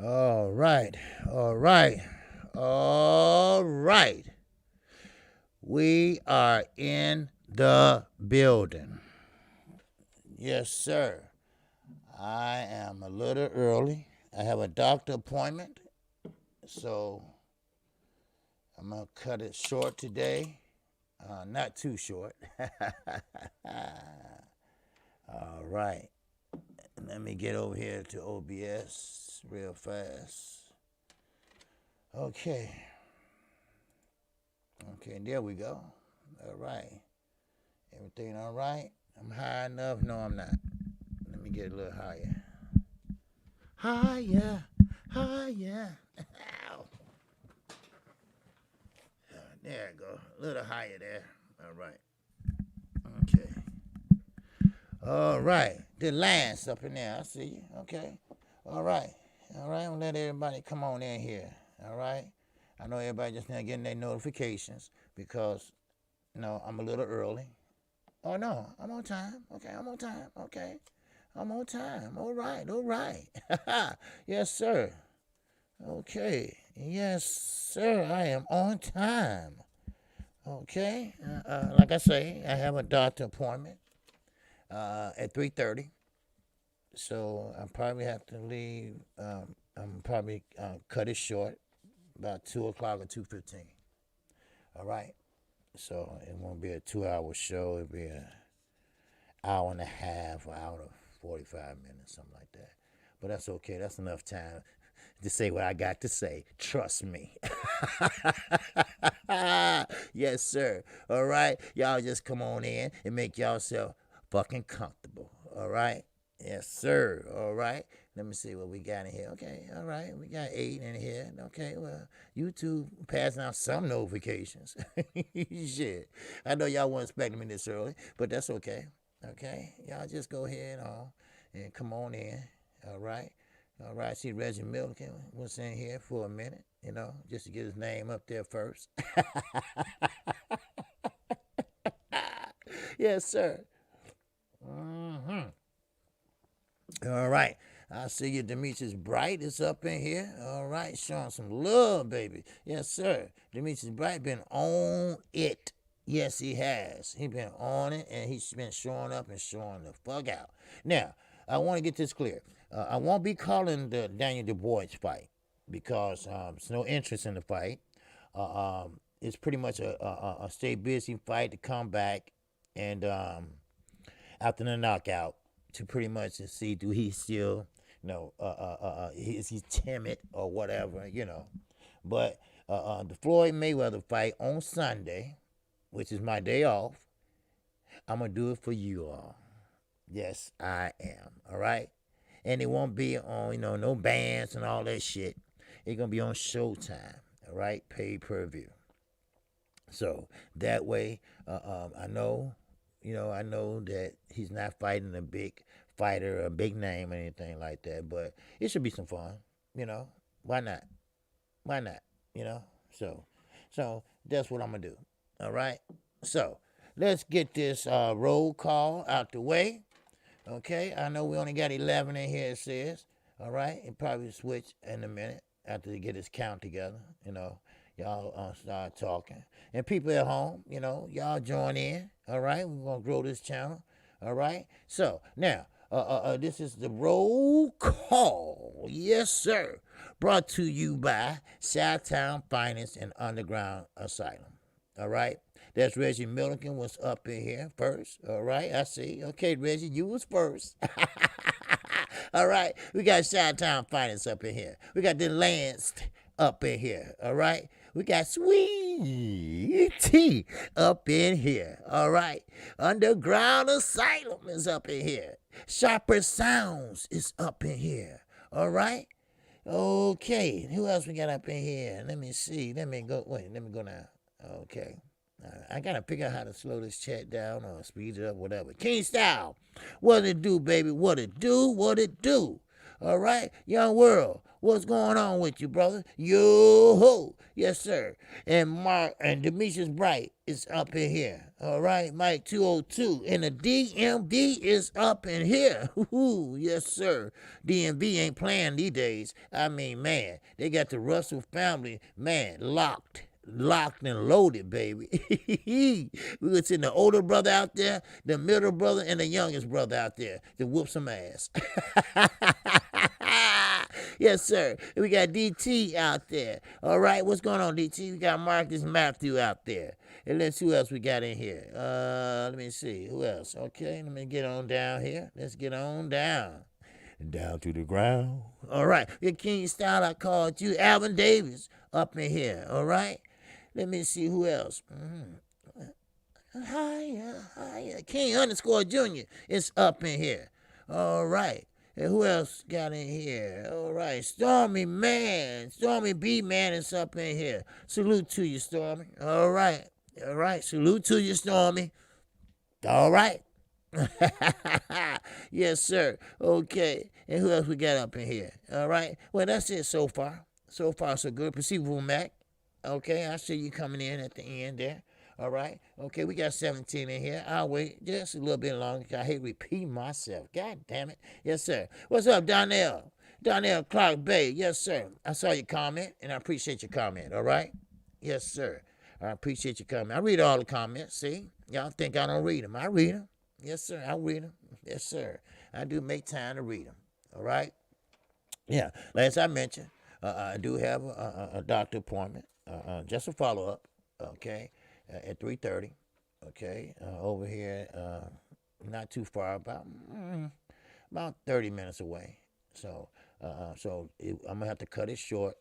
All right, all right, all right. We are in the building. Yes, sir. I am a little early. I have a doctor appointment, so I'm going to cut it short today. Not too short. All right. Let me get over here to OBS real fast. Okay. Okay, there we go. All right. Everything all right? I'm high enough? No, I'm not. Let me get a little higher. Higher, higher. Ow. There we go. A little higher there. All right. Okay. All right. The Lance up in there. I see you. Okay. All right. All right. I'm going to let everybody come on in here. All right. I know everybody just now getting their notifications because, I'm a little early. Oh, no. I'm on time. Okay. I'm on time. Okay. I'm on time. All right. All right. Yes, sir. Okay. Yes, sir. I am on time. Okay. Like I say, I have a doctor appointment at 3:30. So I probably have to leave. I'm probably cut it short about 2 o'clock or 2:15. All right. So it won't be a 2-hour show. It'll be an hour and a half, or hour and 45 minutes, something like that. But that's okay. That's enough time to say what I got to say. Trust me. Yes, sir. All right. Y'all just come on in and make yourself fucking comfortable. All right. Yes, sir. All right. Let me see what we got in here. Okay. All right. We got 8 in here. Okay. Well, YouTube passing out some notifications. Shit. I know y'all weren't expecting me this early, but that's okay. Okay. Y'all just go ahead and come on in. All right. All right. See, Reggie Milliken was in here for a minute, just to get his name up there first. Yes, sir. Mm-hmm. All right. I see you, Demetrius Bright is up in here. All right. Showing some love, baby. Yes, sir. Demetrius Bright been on it. Yes, he has. He been on it, and he's been showing up and showing the fuck out. Now, I want to get this clear. I won't be calling the Daniel Du Bois fight because there's no interest in the fight. It's pretty much a stay busy fight to come back and after the knockout to pretty much see do he still, is he timid or whatever, But the Floyd Mayweather fight on Sunday, which is my day off, I'm going to do it for you all. Yes, I am. All right? And it won't be on, no bands and all that shit. It's going to be on Showtime. All right? Pay-per-view. So that way, I know, I know that he's not fighting a big fighter, a big name or anything like that, but it should be some fun, Why not? Why not? So that's what I'm going to do. All right? So let's get this roll call out the way. Okay? I know we only got 11 in here, it says. All right? It probably switch in a minute after they get his count together, Y'all start talking. And people at home, y'all join in. All right? We're going to grow this channel. All right? So, now, this is the roll call. Yes, sir. Brought to you by Chi-Town Finance and Underground Asylum. All right? That's Reggie Milliken was up in here first. All right? I see. Okay, Reggie, you was first. All right? We got Chi-Town Finance up in here. We got the Lance up in here. All right? We got Sweet Tea up in here. All right. Underground Asylum is up in here. Sharper Sounds is up in here. All right. Okay. Who else we got up in here? Let me see. Let me go now. Okay. I got to figure out how to slow this chat down or speed it up, whatever. King Style. What it do, baby? What it do? What it do? All right. Young World. What's going on with you, brother? Yo ho. Yes, sir. And Mark and Demetrius Bright is up in here. All right, Mike 202. And the DMV is up in here. Ooh, yes, sir. DMV ain't playing these days. I mean, man, they got the Russell family, man, locked and loaded, baby. We would send the older brother out there, the middle brother, and the youngest brother out there to whoop some ass. Yes, sir. We got DT out there. All right, what's going on, DT? We got Marcus Matthew out there. And let's see who else we got in here. Let me see. Who else? Okay, let me get on down here. Let's get on down. Down to the ground. All right. Your King Style, I called you. Alvin Davis up in here. All right. Let me see who else. Hiya. King _ Junior is up in here. All right. And who else got in here? All right. Stormy B Man is up in here. Salute to you, Stormy. All right. Salute to you, Stormy. All right. Yes, sir. Okay. And who else we got up in here? All right. Well, that's it so far. So far, so good. Perceivable Mac. Okay. I see you coming in at the end there. All right. Okay. We got 17 in here. I'll wait just a little bit longer. I hate repeating myself. God damn it. Yes, sir. What's up, Donnell? Donnell Clark Bay. Yes, sir. I saw your comment, and I appreciate your comment. All right. Yes, sir. I appreciate your comment. I read all the comments. See? Y'all think I don't read them. I read them. Yes, sir. I read them. Yes, sir. I do make time to read them. All right? Yeah. As I mentioned, I do have a doctor appointment, just a follow-up, okay, at 3:30, okay, over here, not too far, about 30 minutes away. So I'm going to have to cut it short,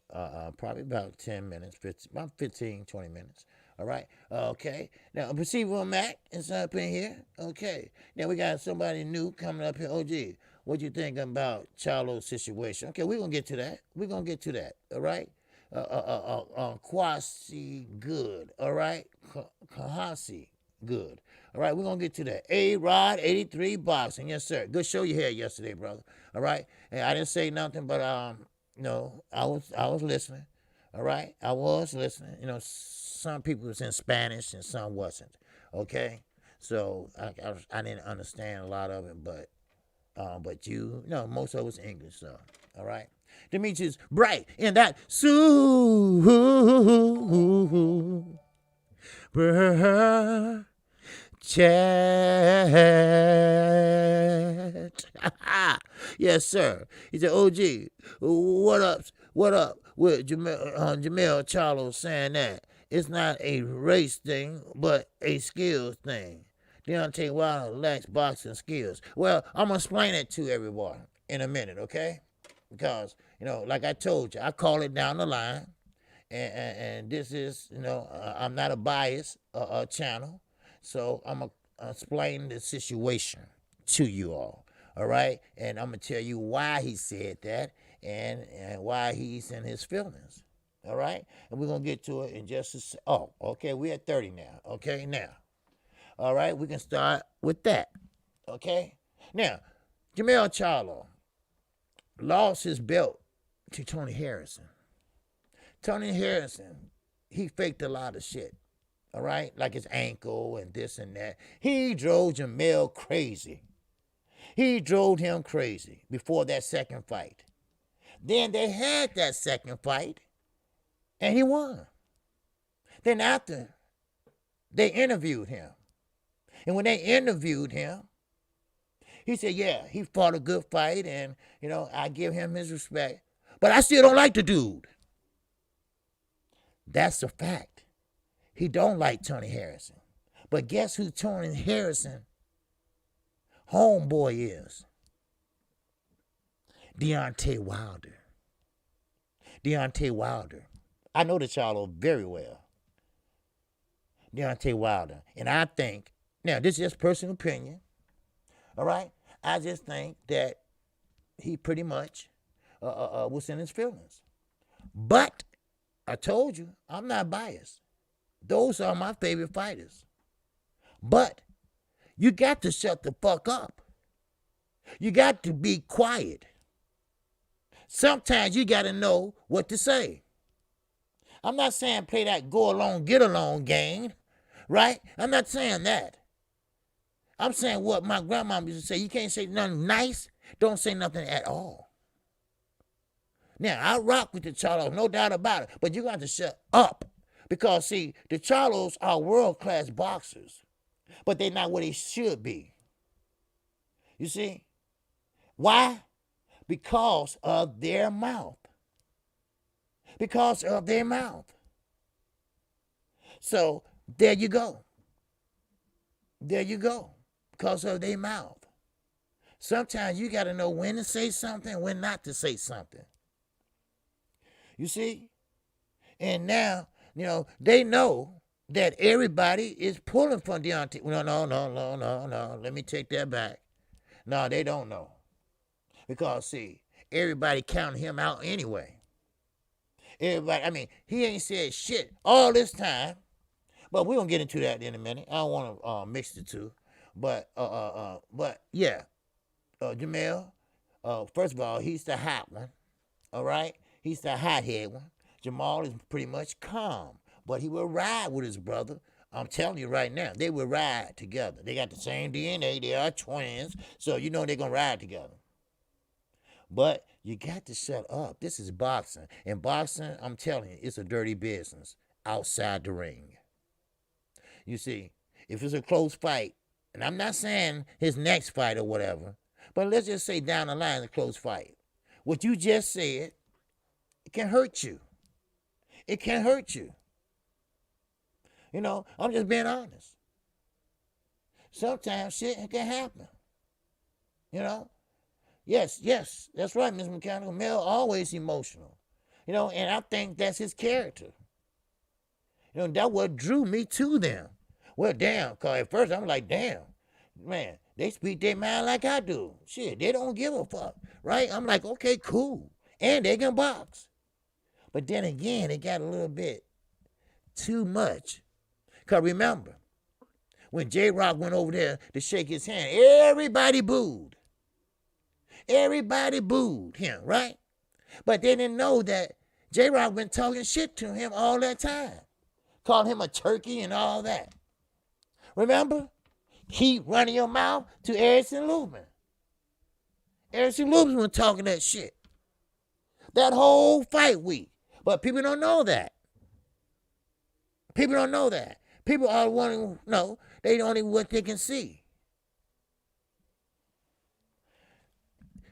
probably about 10 minutes, about 15, 20 minutes. All right. Okay. Now, Perceivable Mac is up in here. Okay. Now, we got somebody new coming up here. OG, what you think about Charlo's situation? Okay, we're going to get to that. All right. Kwasi Good. All right. Kahasi Good. All right. We're going to get to that. A-Rod 83 Boxing. Yes, sir. Good show you had yesterday, brother. All right. And I didn't say nothing, but, no, I was listening. All right. I was listening. You know, some people was in Spanish and some wasn't. Okay, so I didn't understand a lot of it, but most of it was English. So all right, Demetrius Bright in that chat. Yes, sir. He said, OG, what up with Jamel Charlo saying that it's not a race thing, but a skills thing. Deontay Wilder lacks boxing skills. Well, I'm going to explain it to everyone in a minute, okay? Because, like I told you, I call it down the line. And this is, I'm not a biased channel. So I'm going to explain the situation to you all. All right? And I'm going to tell you why he said that and why he's in his feelings. All right? And we're going to get to it in just a second. Oh, okay. We're at 30 now. Okay, now. All right? We can start with that. Okay? Now, Jamel Charlo lost his belt to Tony Harrison. Tony Harrison, he faked a lot of shit. All right? Like his ankle and this and that. He drove Jamel crazy. He drove him crazy before that second fight. Then they had that second fight. And he won. Then after, they interviewed him. And when they interviewed him, he said, yeah, he fought a good fight and, I give him his respect. But I still don't like the dude. That's a fact. He don't like Tony Harrison. But guess who Tony Harrison homeboy is? Deontay Wilder. Deontay Wilder. I know the Charlo very well. Deontay Wilder. And I think, now this is just personal opinion, all right? I just think that he pretty much was in his feelings. But I told you, I'm not biased. Those are my favorite fighters. But you got to shut the fuck up. You got to be quiet. Sometimes you got to know what to say. I'm not saying play that go along, get along game, right? I'm not saying that. I'm saying what my grandma used to say. You can't say nothing nice. Don't say nothing at all. Now, I rock with the Charlos, no doubt about it, but you got to shut up. Because, see, the Charlos are world-class boxers, but they're not what they should be. You see? Why? Because of their mouth. Because of their mouth. So, there you go. There you go. Because of their mouth. Sometimes you got to know when to say something and when not to say something. You see? And now, they know that everybody is pulling from Deontay. No. Let me take that back. No, they don't know. Because, see, everybody counted him out anyway. Everybody, he ain't said shit all this time. But we're going to get into that in a minute. I don't want to mix the two. But yeah, Jamel, first of all, he's the hot one. All right? He's the hothead one. Jamal is pretty much calm. But he will ride with his brother. I'm telling you right now, they will ride together. They got the same DNA. They are twins. So you know they're going to ride together. But you got to shut up. This is boxing. And boxing, I'm telling you, it's a dirty business outside the ring. You see, if it's a close fight, and I'm not saying his next fight or whatever, but let's just say down the line, a close fight. What you just said, it can hurt you. It can hurt you. I'm just being honest. Sometimes shit can happen. Yes, that's right, Ms. Mechanical. Mel always emotional. And I think that's his character. That what drew me to them. Well, damn, because at first I'm like, damn, man, they speak their mind like I do. Shit, they don't give a fuck, right? I'm like, okay, cool. And they can box. But then again, it got a little bit too much. Because remember, when J-Rock went over there to shake his hand, everybody booed. Everybody booed him, right? But they didn't know that J-Rock been talking shit to him all that time. Called him a turkey and all that. Remember? Keep running your mouth to Erickson Lubin. Erickson Lubin was talking that shit. That whole fight week. But people don't know that. People don't know that. People are wanting to know. They only what they can see.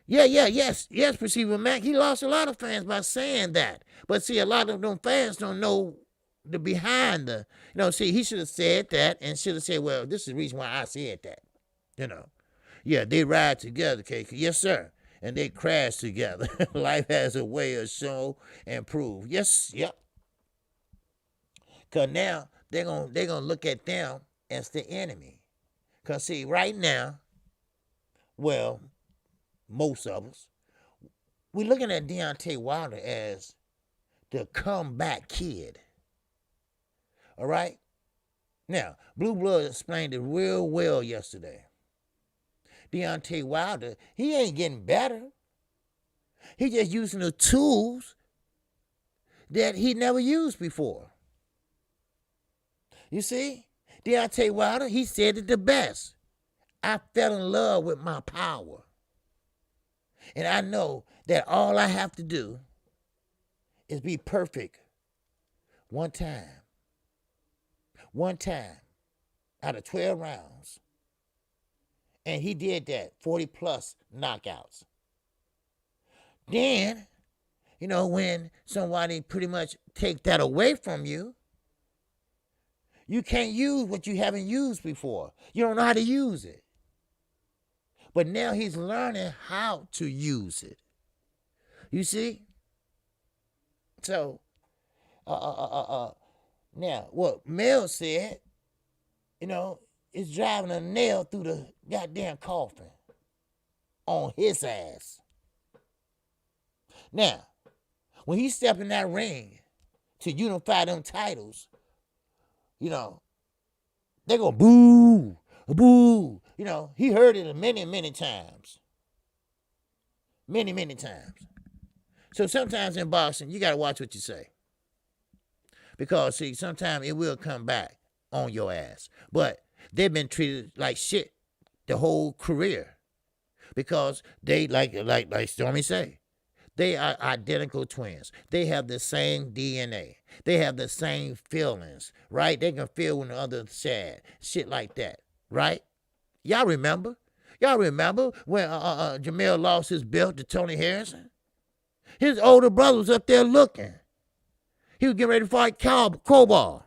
Yes, Perceiver Mac. He lost a lot of fans by saying that. But see, a lot of them fans don't know the behind the, see, he should have said that and should have said, well, this is the reason why I said that. Yeah, they ride together, KQ. Yes, sir. And they crash together. Life has a way of show and prove. Yes, yep. Because now they're gonna look at them as the enemy. Because, see, right now, well, most of us, we're looking at Deontay Wilder as the comeback kid. All right? Now, Blue Blood explained it real well yesterday. Deontay Wilder, he ain't getting better. He just using the tools that he never used before. You see? Deontay Wilder, he said it the best. I fell in love with my power. And I know that all I have to do is be perfect one time. One time out of 12 rounds. And he did that, 40 plus knockouts. Then, when somebody pretty much take that away from you, you can't use what you haven't used before. You don't know how to use it. But now he's learning how to use it. You see? So, now, what Mel said, is driving a nail through the goddamn coffin on his ass. Now, when he stepped in that ring to unify them titles, they go boo, boo. He heard it many, many times. Many, many times. So sometimes in boxing, you got to watch what you say. Because, see, sometimes it will come back on your ass. But they've been treated like shit the whole career. Because they, like Stormy say, they are identical twins. They have the same DNA. They have the same feelings, right? They can feel when the other's sad. Shit like that, right? Y'all remember? Y'all remember when Jamel lost his belt to Tony Harrison? His older brother was up there looking. He was getting ready to fight Crowbar.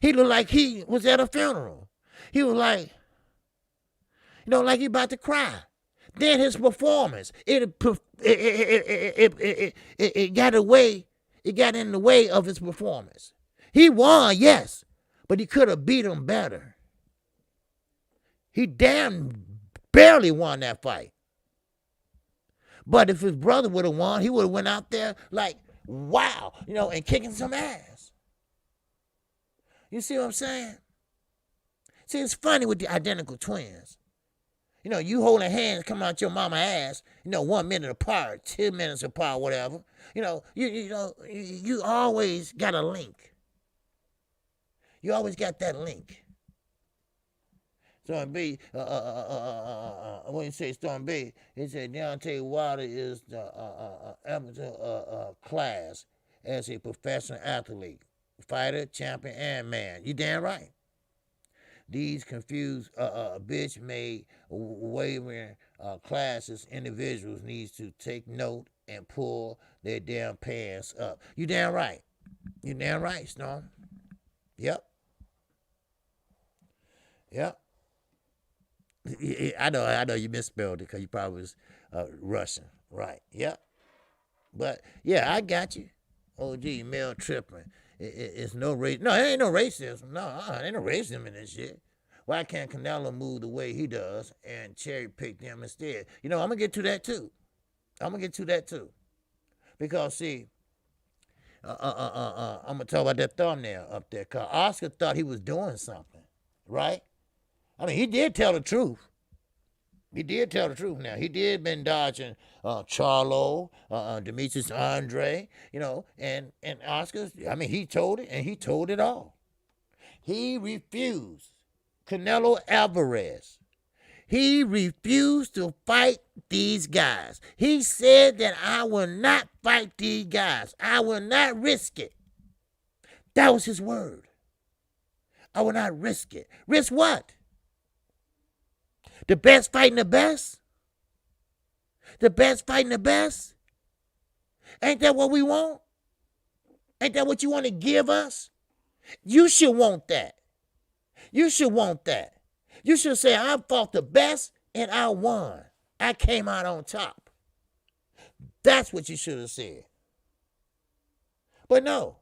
He looked like he was at a funeral. He was like, like he about to cry. Then his performance, it got in the way of his performance. He won, yes, but he could have beat him better. He damn barely won that fight. But if his brother would have won, he would have went out there like, wow, and kicking some ass. You see what I'm saying? See, it's funny with the identical twins. You holding hands come out your mama ass, 1 minute apart, 2 minutes apart, whatever. You always got a link. You always got that link. Storm B, what you say, Storm B? He said Deontay Wilder is the amateur class as a professional athlete, fighter, champion, and man. You damn right. These confused bitch-made wavering classes individuals needs to take note and pull their damn pants up. You damn right. You damn right, Storm. Yep. I know you misspelled it because you probably was Russian. Right. Yep. But, yeah, I got you. OG, male tripping. It's no race. No, it ain't no racism. No, ain't no racism in this shit. Why can't Canelo move the way he does and cherry pick them instead? I'm going to get to that too. Because, see, I'm going to talk about that thumbnail up there. Because Oscar thought he was doing something, right? I mean, he did tell the truth. Now. He did been dodging Charlo, Demetrius Andre, and Oscar. I mean, he told it, and he told it all. He refused Canelo Alvarez. He refused to fight these guys. He said that I will not fight these guys. I will not risk it. That was his word. I will not risk it. Risk what? The best fighting the best? The best fighting the best? Ain't that what we want? Ain't that what you want to give us? You should want that. You should say, I fought the best and I won. I came out on top. That's what you should have said. But no,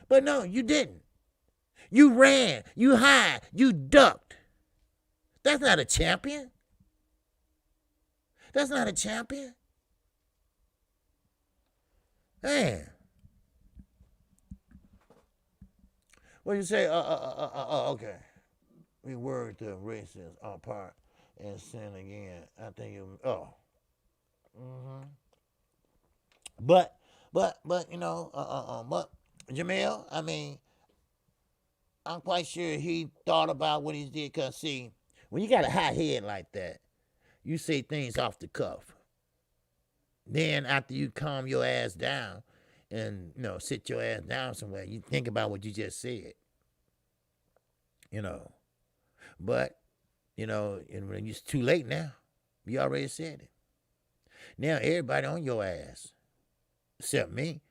you didn't. You ran, you hid, you ducked. That's not a champion. Man. What do you say? Okay. We word the races apart and sin again. I think it. But but Jamel, I mean, I'm quite sure he thought about what he did. Cause see, when you got a hot head like that, you say things off the cuff. Then after you calm your ass down and sit your ass down somewhere, you think about what you just said. But, and when it's too late now, you already said it. Now everybody on your ass, except me.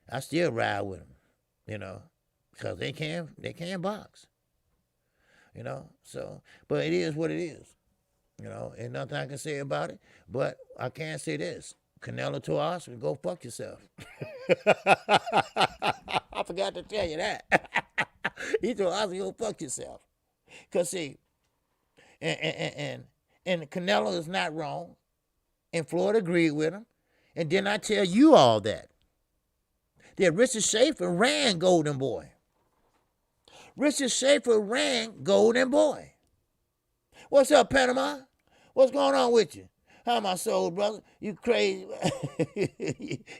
I still ride with them, because they can box, So, but it is what it is, Ain't nothing I can say about it. But I can say this: Canelo to Oscar, go fuck yourself. I forgot to tell you that. He told Oscar, go fuck yourself. Cause see, and Canelo is not wrong, and Floyd agreed with him. And didn't I tell you all that? That Richard Schaefer ran Golden Boy. Richard Schaefer ran Golden Boy. What's up, Panama? What's going on with you? How my soul, brother? You crazy?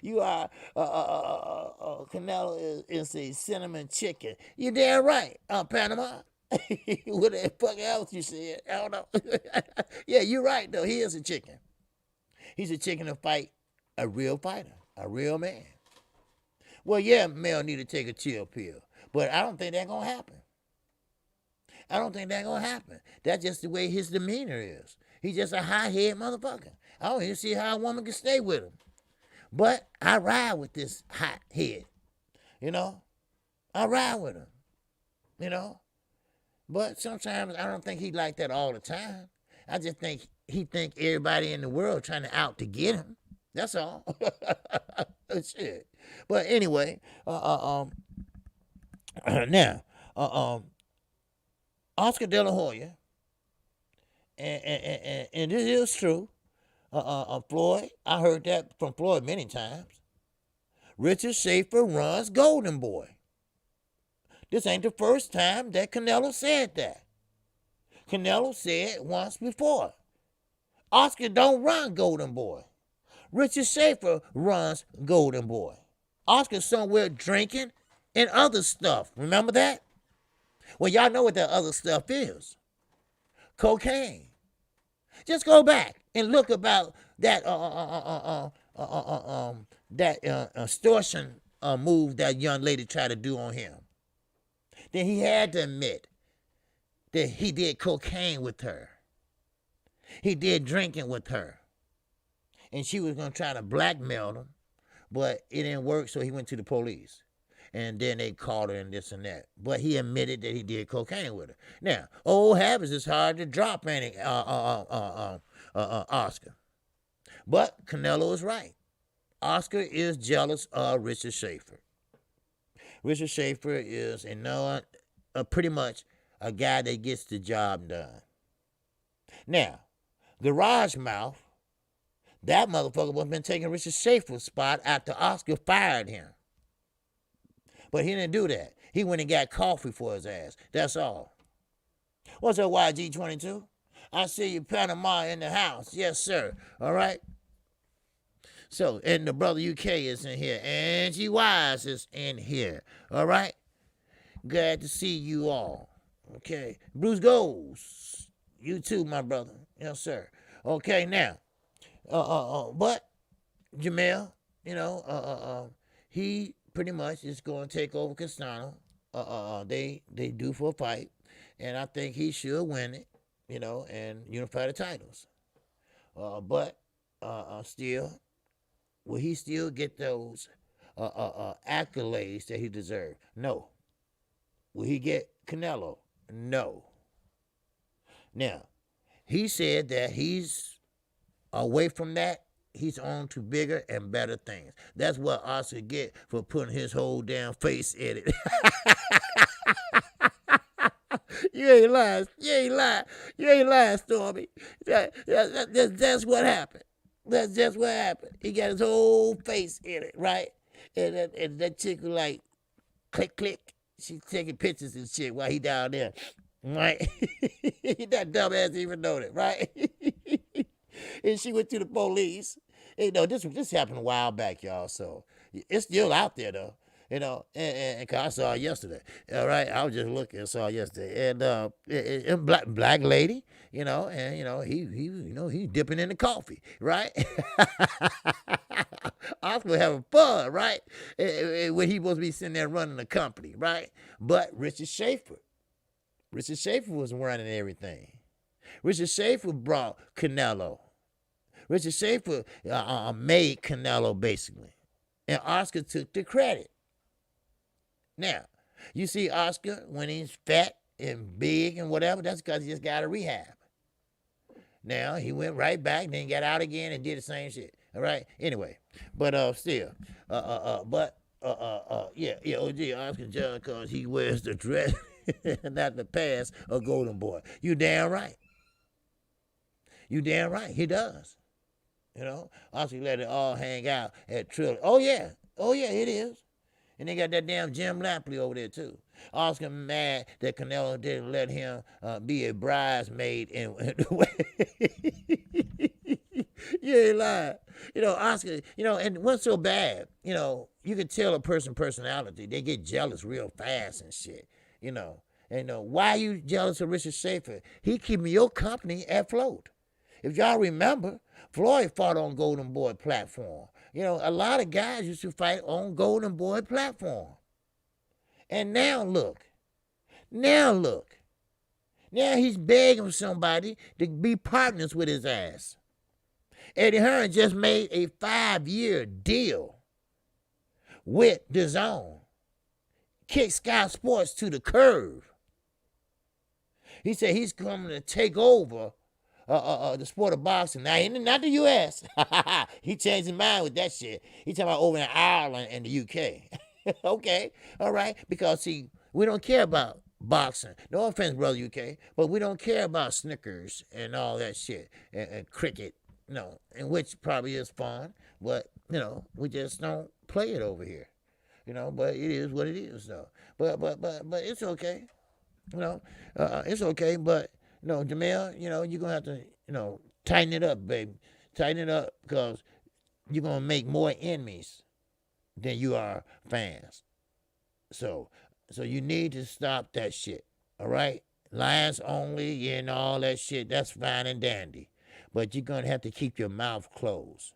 You are Canelo is a cinnamon chicken. You damn right, Panama. What the fuck else you said? I don't know. Yeah, you're right though. He is a chicken. He's a chicken to fight a real fighter, a real man. Well, yeah, Mel need to take a chill pill, but I don't think that's gonna happen. I don't think that's gonna happen. That's just the way his demeanor is. He's just a high-head motherfucker. I don't even see how a woman can stay with him. But I ride with this hot head, you know. I ride with him, you know. But sometimes I don't think he like that all the time. I just think he think everybody in the world trying to out to get him. That's all. Shit. But anyway, now, Oscar De La Hoya, and this is true. Floyd, I heard that from Floyd many times. Richard Schaefer runs Golden Boy. This ain't the first time that Canelo said that. Canelo said once before. Oscar don't run Golden Boy. Richard Schaefer runs Golden Boy. Oscar's somewhere drinking and other stuff. Remember that? Well, y'all know what that other stuff is. Cocaine. Just go back and look about that extortion move that young lady tried to do on him. Then he had to admit that he did cocaine with her. He did drinking with her. And she was going to try to blackmail him, but it didn't work, so he went to the police. And then they caught her and this and that. But he admitted that he did cocaine with her. Now, old habits is hard to drop, ain't it, Oscar? But Canelo is right. Oscar is jealous of Richard Schaefer. Richard Schaefer is pretty much a guy that gets the job done. Now, Garage Mouth, that motherfucker was been taking Richard Schaefer's spot after Oscar fired him. But he didn't do that. He went and got coffee for his ass. That's all. What's up, YG22? I see you, Panama, in the house. Yes, sir. All right? So, and the brother UK is in here. Angie Wise is in here. All right? Glad to see you all. Okay. Bruce Goes. You too, my brother. Yes, sir. Okay, now. But Jamel, he pretty much is going to take over Castano. They due for a fight, and I think he should win it, and unify the titles. But still, will he still get those accolades that he deserves? No. Will he get Canelo? No. Now, he said that he's away from that. He's on to bigger and better things. That's what Oscar get for putting his whole damn face in it. You ain't lying. You ain't lying, Stormy. That's what happened. That's just what happened. He got his whole face in it, right? And that chick was like, click, click. She's taking pictures and shit while he down there, right? That dumbass even know that, right? And she went to the police. This happened a while back, y'all. So it's still out there, though. And 'cause I saw it yesterday. All right, I was just looking and saw it yesterday. And black lady, he dipping in the coffee, right? Oscar having fun, right? When he supposed to be sitting there running the company, right? But Richard Schaefer was running everything. Richard Schaefer brought Canelo. Richard Schaefer made Canelo, basically. And Oscar took the credit. Now, you see Oscar, when he's fat and big and whatever, that's because he just got a rehab. Now, he went right back, then got out again and did the same shit. All right? Anyway, but still. OG Oscar John, because he wears the dress, not the pants of Golden Boy. You damn right. You damn right. He does. Oscar let it all hang out at Trilly. Oh, yeah, it is. And they got that damn Jim Lampley over there, too. Oscar mad that Canelo didn't let him be a bridesmaid. You ain't lying. Oscar, and what's so bad, you can tell a person's personality. They get jealous real fast and shit, you know. And why you jealous of Richard Schaefer? He keeping your company afloat. If y'all remember, Floyd fought on Golden Boy platform. A lot of guys used to fight on Golden Boy platform. And now look. Now he's begging somebody to be partners with his ass. Eddie Hearn just made a 5-year deal with DAZN. Kick Sky Sports to the curve. He said he's coming to take over the sport of boxing. Now, not the U.S. He changed his mind with that shit. He talking about over in Ireland and the U.K. Okay, all right. Because, see, we don't care about boxing. No offense, brother UK, but we don't care about Snickers and all that shit and cricket. No, and which probably is fun, but we just don't play it over here. But it is what it is, though. But it's okay. It's okay. But Jamel, you're gonna have to tighten it up, baby. Tighten it up, because you're gonna make more enemies than you are fans. So you need to stop that shit. All right, lions only and all that shit. That's fine and dandy. But you're going to have to keep your mouth closed.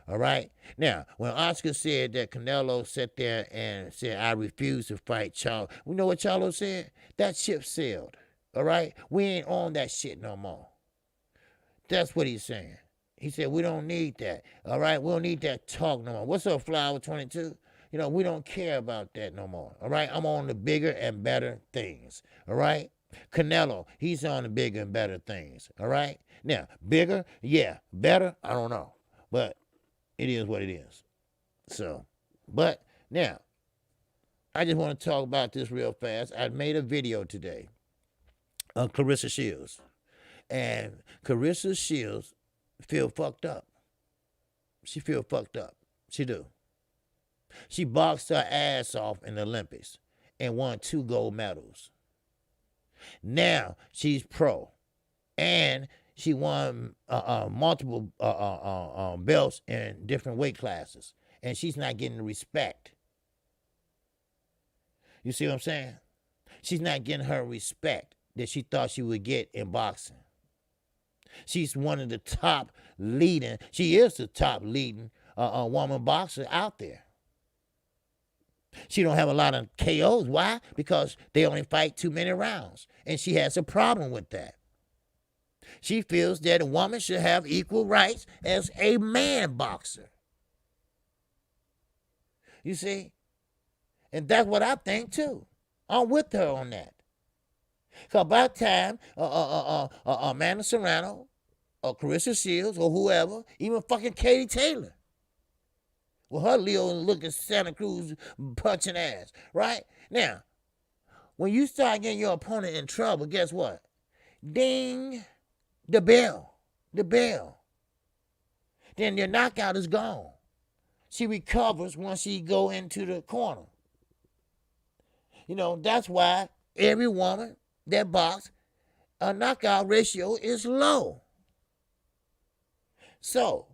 All right? Now, when Oscar said that Canelo sat there and said, I refuse to fight Charlo, we know what Charlo said? That ship sailed. All right? We ain't on that shit no more. That's what he's saying. He said, we don't need that. All right? We don't need that talk no more. What's up, Flower 22? We don't care about that no more. All right? I'm on the bigger and better things. All right? Canelo, he's on the bigger and better things. All right? Now, bigger, yeah. Better, I don't know. But it is what it is. So, but now, I just want to talk about this real fast. I made a video today of Clarissa Shields. And Clarissa Shields feel fucked up. She feel fucked up. She do. She boxed her ass off in the Olympics and won 2 gold medals. Now she's pro, and she won multiple belts in different weight classes, and she's not getting the respect. You see what I'm saying? She's not getting her respect that she thought she would get in boxing. She's one of the top leading, she is the top leading woman boxer out there. She don't have a lot of KOs. Why? Because they only fight too many rounds. And she has a problem with that. She feels that a woman should have equal rights as a man boxer. You see? And that's what I think too. I'm with her on that. Because by the time Amanda Serrano or Clarissa Shields or whoever, even fucking Katie Taylor, with her Leo looking Santa Cruz punching ass, right? Now, when you start getting your opponent in trouble, guess what? Ding, the bell. Then your knockout is gone. She recovers once she go into the corner. That's why every woman that boxes, a knockout ratio is low. So,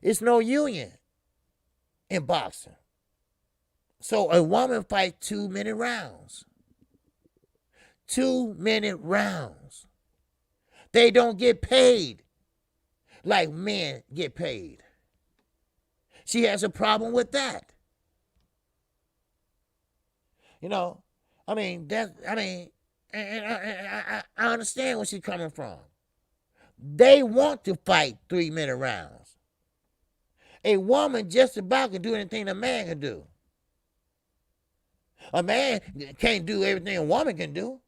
it's no union in boxing. So a woman fights too many rounds. They don't get paid like men get paid. She has a problem with that. I understand where she's coming from. They want to fight 3-minute rounds. A woman just about can do anything a man can do. A man can't do everything a woman can do.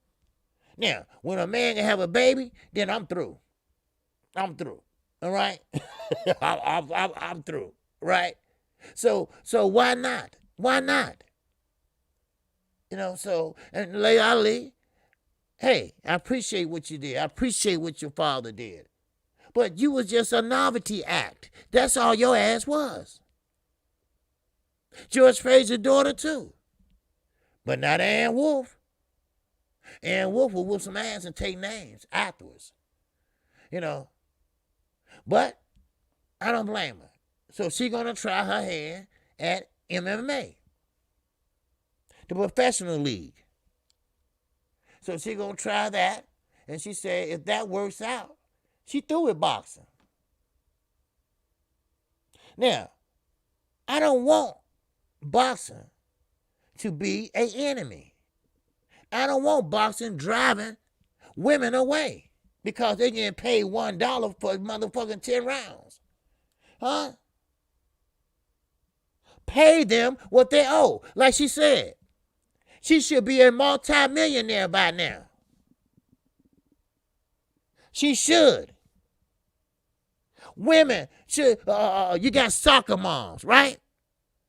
Now, when a man can have a baby, then I'm through. All right? I'm through, right? So why not? And Leigh Ali, hey, I appreciate what you did. I appreciate what your father did. But you was just a novelty act. That's all your ass was. George Fraser's daughter, too. But not Ann Wolfe. Ann Wolfe will whoop some ass and take names afterwards. But I don't blame her. So she gonna try her hand at MMA, the professional league. So she gonna try that, and she said if that works out, she through with boxing. Now, I don't want boxing to be an enemy. I don't want boxing driving women away because they getting paid $1 for motherfucking 10 rounds. Huh? Pay them what they owe. Like she said, she should be a multi-millionaire by now. She should. Women should, you got soccer moms, right?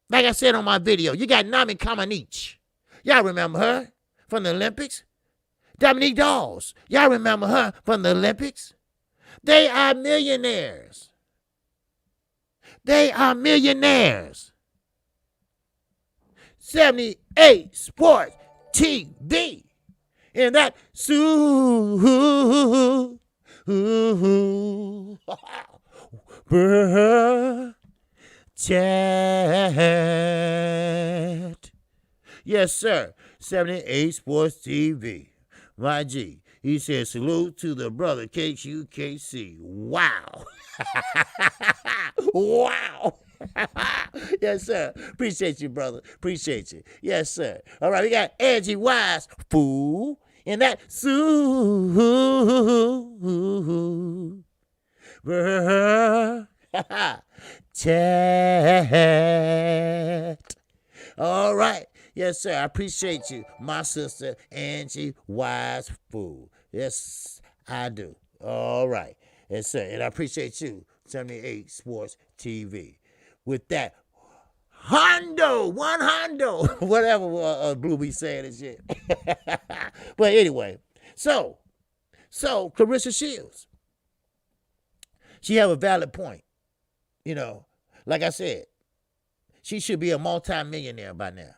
Like I said on my video, you got Nami Comaneci. Y'all remember her from the Olympics? Dominique Dawes. Y'all remember her from the Olympics? They are millionaires. They are millionaires. 78 Sports TV. And that chat. Yes, sir. 78 Sports TV. My G. He said, salute to the brother KQKC. Wow. Wow. Yes, sir. Appreciate you, brother. Appreciate you. Yes, sir. All right, we got Angie Wise, fool, and that chat. All right. Yes, sir. I appreciate you, my sister Angie Wise, fool. Yes, I do. All right. Yes, sir. And I appreciate you, 78 Sports TV. With that, Hondo, whatever Blue be saying and shit. But anyway, so Clarissa Shields, she have a valid point. You know, like I said, she should be a multi-millionaire by now.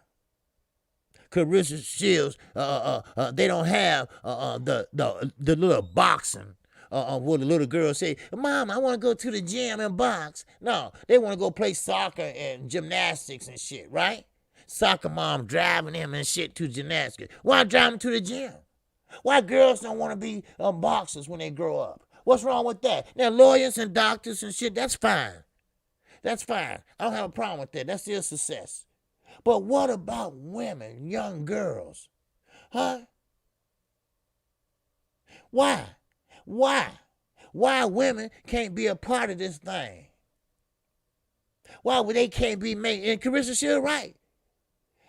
Clarissa Shields, they don't have the little boxing. Where the little girls say, Mom, I want to go to the gym and box. No, they want to go play soccer and gymnastics and shit, right? Soccer mom driving them and shit to gymnastics. Why drive them to the gym? Why girls don't want to be boxers when they grow up? What's wrong with that? Now, lawyers and doctors and shit, that's fine. That's fine. I don't have a problem with that. That's still success. But what about women, young girls? Huh? Why? Why women can't be a part of this thing? Why they can't be made? And Clarissa Shields, right?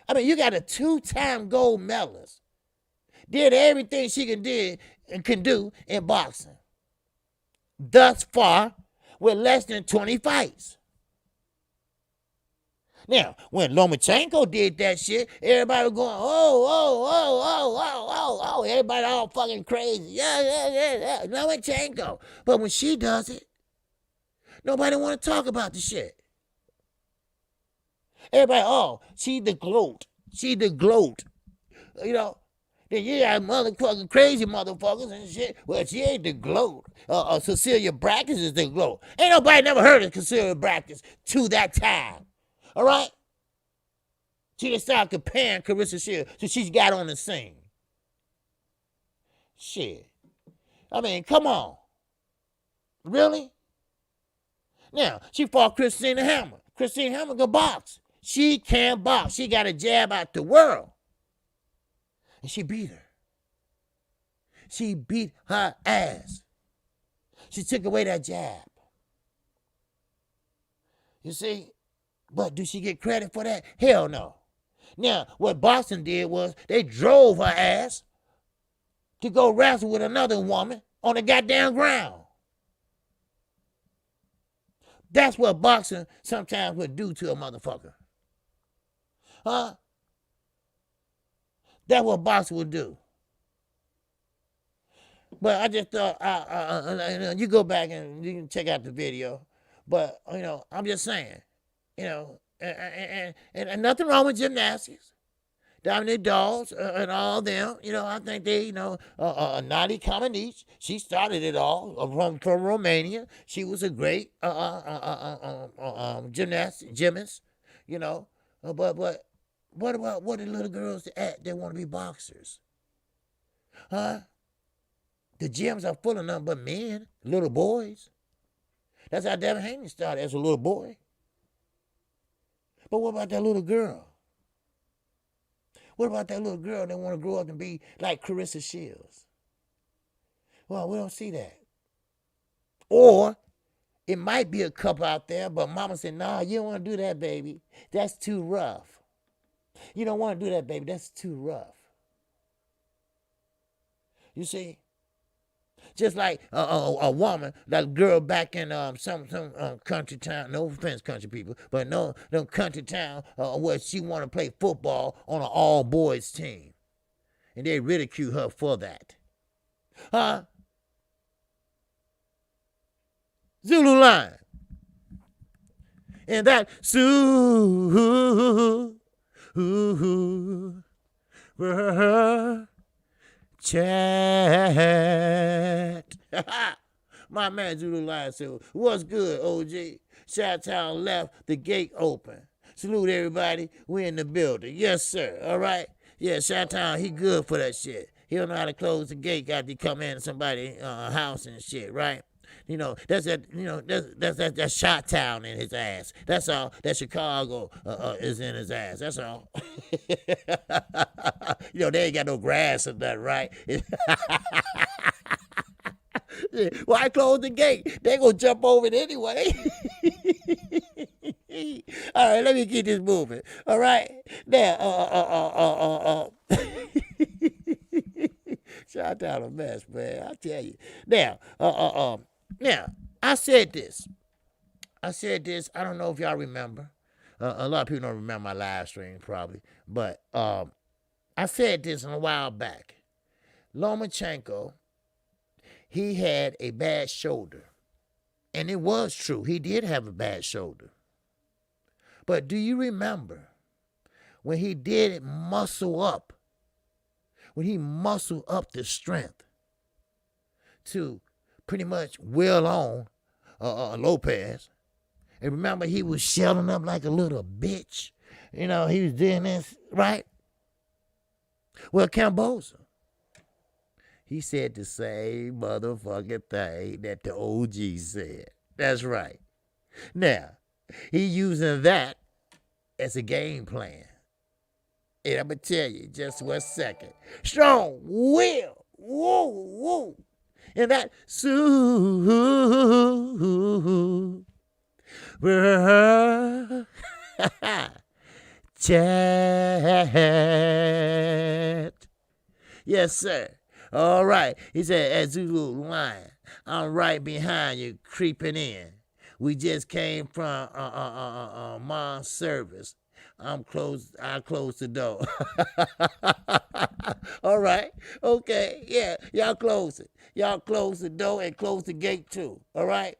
I mean, you got a 2-time gold medalist. Did everything she can do in boxing. Thus far, with less than 20 fights. Now, when Lomachenko did that shit, everybody was going, oh, everybody all fucking crazy. Yeah, Lomachenko. But when she does it, nobody want to talk about the shit. Everybody, she the gloat. You know, then you got motherfucking crazy motherfuckers and shit. Well, she ain't the gloat. Cecilia Brackens is the gloat. Ain't nobody never heard of Cecilia Brackens to that time. All right? She just started comparing Clarissa Shields, so she's got on the scene. Shit. I mean, come on. Really? Now, she fought Christina Hammer. Christina Hammer can box. She can box. She got a jab out the world. And she beat her. She beat her ass. She took away that jab. You see? But do she get credit for that? Hell no. Now, what boxing did was they drove her ass to go wrestle with another woman on the goddamn ground. That's what boxing sometimes would do to a motherfucker. Huh? That's what boxing would do. But I just thought, you go back and you can check out the video. But, I'm just saying. And nothing wrong with gymnastics. Dominic Dawes and all them, I think they, Nadi Comaneci, she started it all from Romania. She was a great gymnast, you know. But what about what the little girls that want to be boxers? Huh? The gyms are full of nothing but men, little boys. That's how Devin Haney started as a little boy. But what about that little girl? What about that little girl that want to grow up and be like Clarissa Shields? Well, we don't see that. Or it might be a couple out there, but mama said, nah, you don't want to do that, baby. That's too rough. You don't want to do that, baby. That's too rough. You see? Just like a woman, that girl back in some country town, no offense, country people, but no country town where she want to play football on an all boys team, and they ridicule her for that, huh? Zulu line, and that chat. My man Zulu Lion said, what's good, OG? Chi-Town left the gate open. Salute everybody. We in the building. Yes, sir. All right. Yeah, Chi-Town, he good for that shit. He don't know how to close the gate after he come in somebody's house and shit, right? That's that Chi-Town in his ass. That's all. That Chicago is in his ass. That's all. They ain't got no grass or nothing, right? Why close the gate? They gonna jump over it anyway. All right, let me keep this moving. All right, now, shout out a mess, man. I tell you. Now, I said this. I don't know if y'all remember. A lot of people don't remember my live stream probably, but I said this a while back. Lomachenko, he had a bad shoulder. And it was true. He did have a bad shoulder. But do you remember when he did muscle up? When he muscled up the strength to pretty much will on Lopez. And remember, he was shelling up like a little bitch. He was doing this, right? Well, Camboza, he said the same motherfucking thing that the OG said. That's right. Now, he using that as a game plan. And I'm going to tell you just 1 second. Strong will. Woo, woo. And that chat. Yes, sir. All right. He said, as Zulu Lion, I'm right behind you, creeping in. We just came from mom's service. I closed the door. All right. Okay. Yeah. Y'all close it. Y'all close the door and close the gate too. All right.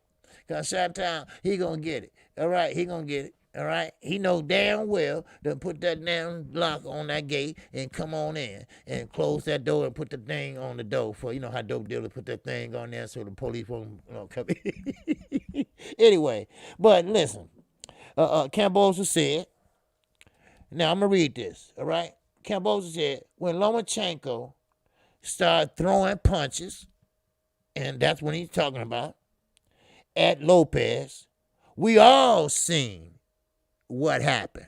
Cause Chi-Town, he gonna get it. All right. He gonna get it. All right. He know damn well to put that damn lock on that gate and come on in and close that door and put the thing on the door for, how dope dealers put that thing on there so the police won't come in. Anyway, but listen, Camboza said, now I'm going to read this, all right? Camboza said, when Lomachenko started throwing punches, and that's what he's talking about, at Lopez, we all seen what happened.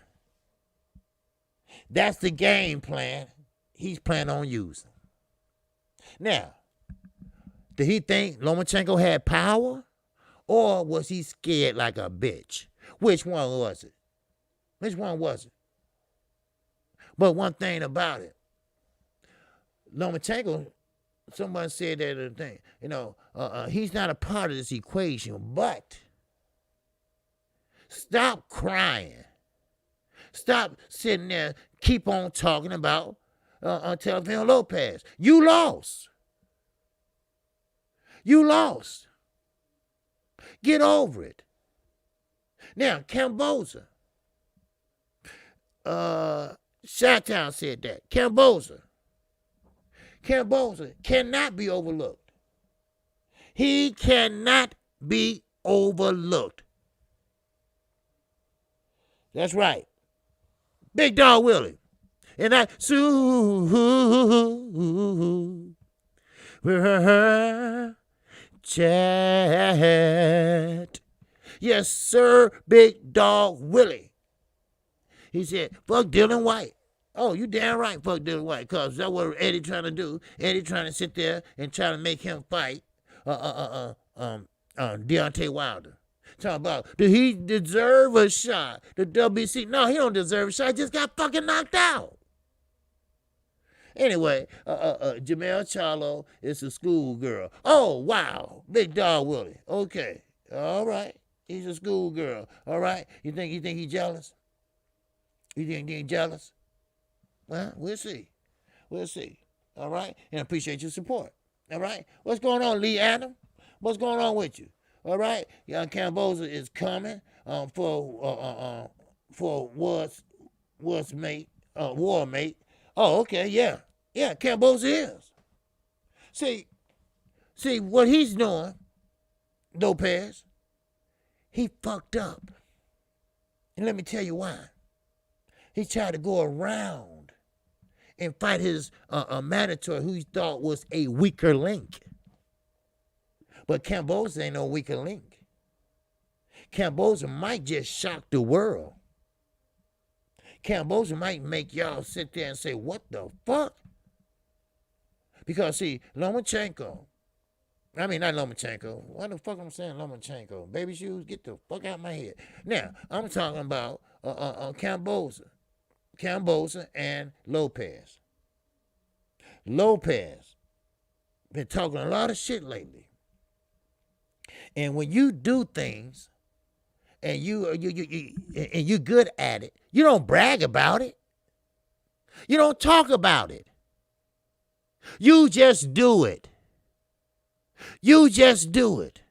That's the game plan he's planning on using. Now, did he think Lomachenko had power? Or was he scared like a bitch? Which one was it? Which one was it? But one thing about it, Lomachenko, someone said that other thing, he's not a part of this equation, but stop crying. Stop sitting there, keep on talking about Teofimo Lopez. You lost. You lost. Get over it. Now, Camboza, Chi-Town said that. Camboza cannot be overlooked. He cannot be overlooked. That's right. Big Dog Willie. And that chat. Yes, sir, Big Dog Willie. He said, fuck Dylan White. Oh, you damn right, fuck Dylan White, because that's what Eddie trying to do. Eddie trying to sit there and try to make him fight Deontay Wilder. Talking about, did he deserve a shot? The WC? No, he don't deserve a shot. He just got fucking knocked out. Anyway, Jamel Charlo is a schoolgirl. Oh, wow. Big Dog Willie. Okay. All right. He's a schoolgirl. All right. You think he's jealous? You think he's jealous? Well, we'll see. We'll see. All right? And I appreciate your support. All right? What's going on, Lee Adam? What's going on with you? All right? Young Camboza is coming for what's mate, war mate. Oh, okay, yeah. Yeah, Camboza is. See what he's doing, Lopez, he fucked up. And let me tell you why. He tried to go around and fight his manager who he thought was a weaker link. But Camboza ain't no weaker link. Camboza might just shock the world. Camboza might make y'all sit there and say, what the fuck? Because, see, Lomachenko, I mean, not Lomachenko. Why the fuck I'm saying Lomachenko? Baby shoes, get the fuck out of my head. Now, I'm talking about Camboza and Lopez. Lopez been talking a lot of shit lately. And when you do things and you're good at it, you don't brag about it. You don't talk about it. You just do it. You just do it.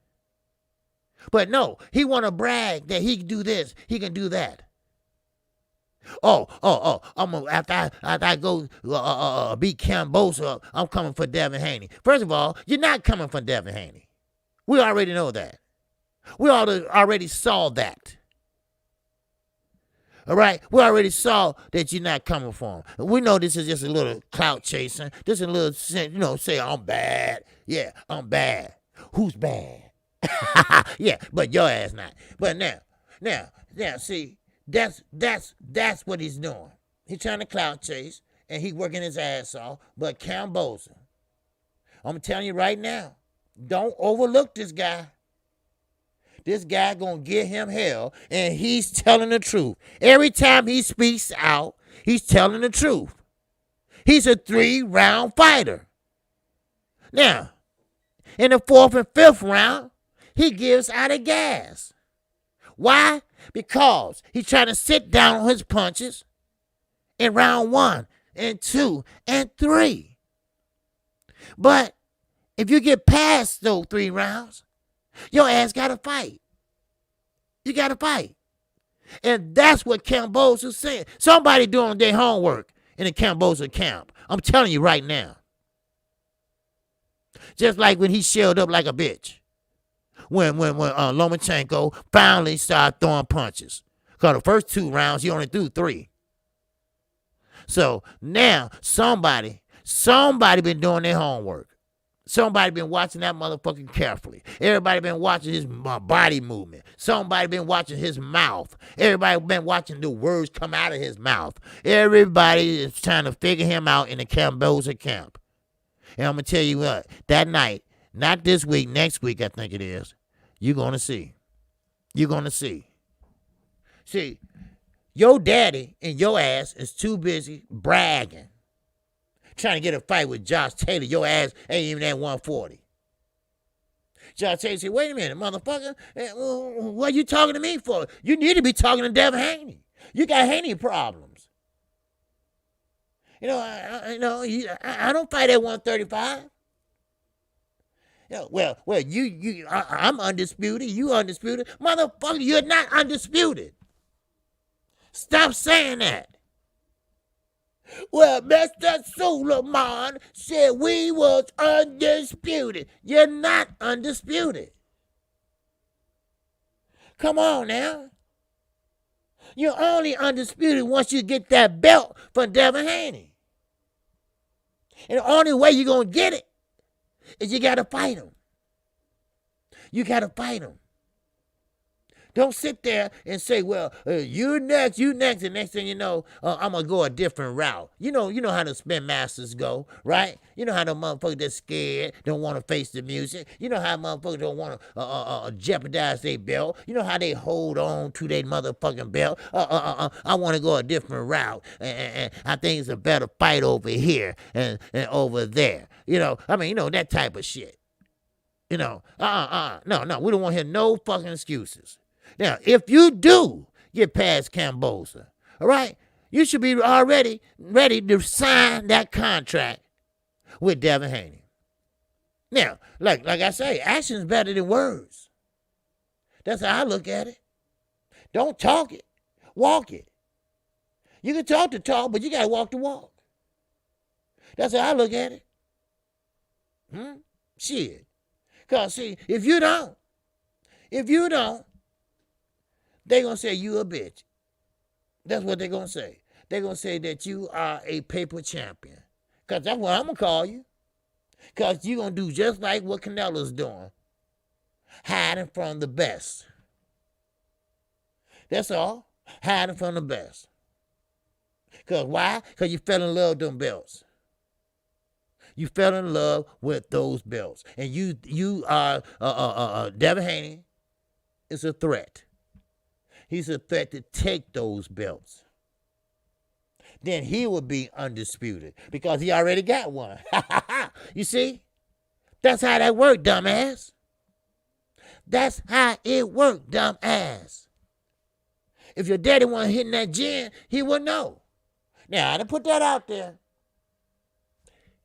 But no, he want to brag that he can do this, he can do that. I'm gonna, after I go beat Camboza up, I'm coming for Devin Haney. First of all, you're not coming for Devin Haney. We already know that. We already saw that. All right? We already saw that you're not coming for him. We know this is just a little clout chasing. This is a little, say, I'm bad. Yeah, I'm bad. Who's bad? Yeah, but your ass not. But now, see, that's what he's doing. He's trying to clout chase, and he's working his ass off. But Camboza, I'm telling you right now, don't overlook this guy. This guy gonna give him hell, and he's telling the truth. Every time he speaks out, he's telling the truth. He's a 3-round fighter. Now, in the 4th and 5th round, he gives out of gas. Why? Because he's trying to sit down on his punches in round 1 and 2 and 3. But if you get past those 3 rounds, your ass got to fight. You got to fight. And that's what Camboza's saying. Somebody doing their homework in the Camboza camp. I'm telling you right now. Just like when he shelled up like a bitch. When Lomachenko finally started throwing punches. Because the first 2 rounds, he only threw 3. So now somebody been doing their homework. Somebody been watching that motherfucker carefully. Everybody been watching his body movement. Somebody been watching his mouth. Everybody been watching the words come out of his mouth. Everybody is trying to figure him out in the Camboza camp. And I'm going to tell you what, that night, not this week, next week I think it is, you're going to see. You're going to see. See, your daddy and your ass is too busy bragging. Trying to get a fight with Josh Taylor. Your ass ain't even at 140. Josh Taylor said, wait a minute, motherfucker. What are you talking to me for? You need to be talking to Devin Haney. You got Haney problems. I don't fight at 135. I'm undisputed. You undisputed. Motherfucker, you're not undisputed. Stop saying that. Well, Mr. Suleiman said we was undisputed. You're not undisputed. Come on now. You're only undisputed once you get that belt from Devin Haney. And the only way you're going to get it is you got to fight him. You got to fight him. Don't sit there and say, well, you next, and next thing you know, I'm going to go a different route. You know how the spin masters go, right? You know how the motherfuckers that's scared don't want to face the music. You know how motherfuckers don't want to jeopardize their belt. You know how they hold on to their motherfucking belt. I want to go a different route, and I think it's a better fight over here and over there. That type of shit. No, we don't want to hear no fucking excuses. Now, if you do get past Cambosa, all right, you should be already ready to sign that contract with Devin Haney. Now, like I say, action's better than words. That's how I look at it. Don't talk it, walk it. You can talk the talk, but you got to walk the walk. That's how I look at it. Shit. Because, see, if you don't, they're going to say you a bitch. That's what they're going to say. They're going to say that you are a paper champion. Because that's what I'm going to call you. Because you're going to do just like what Canelo's doing. Hiding from the best. That's all. Hiding from the best. Because why? Because you fell in love with them belts. You fell in love with those belts. And you are, Devin Haney is a threat. He's a threat to take those belts. Then he will be undisputed because he already got one. You see? That's how that worked, dumbass. That's how it worked, dumbass. If your daddy wasn't hitting that gin, he would know. Now, I didn't put that out there.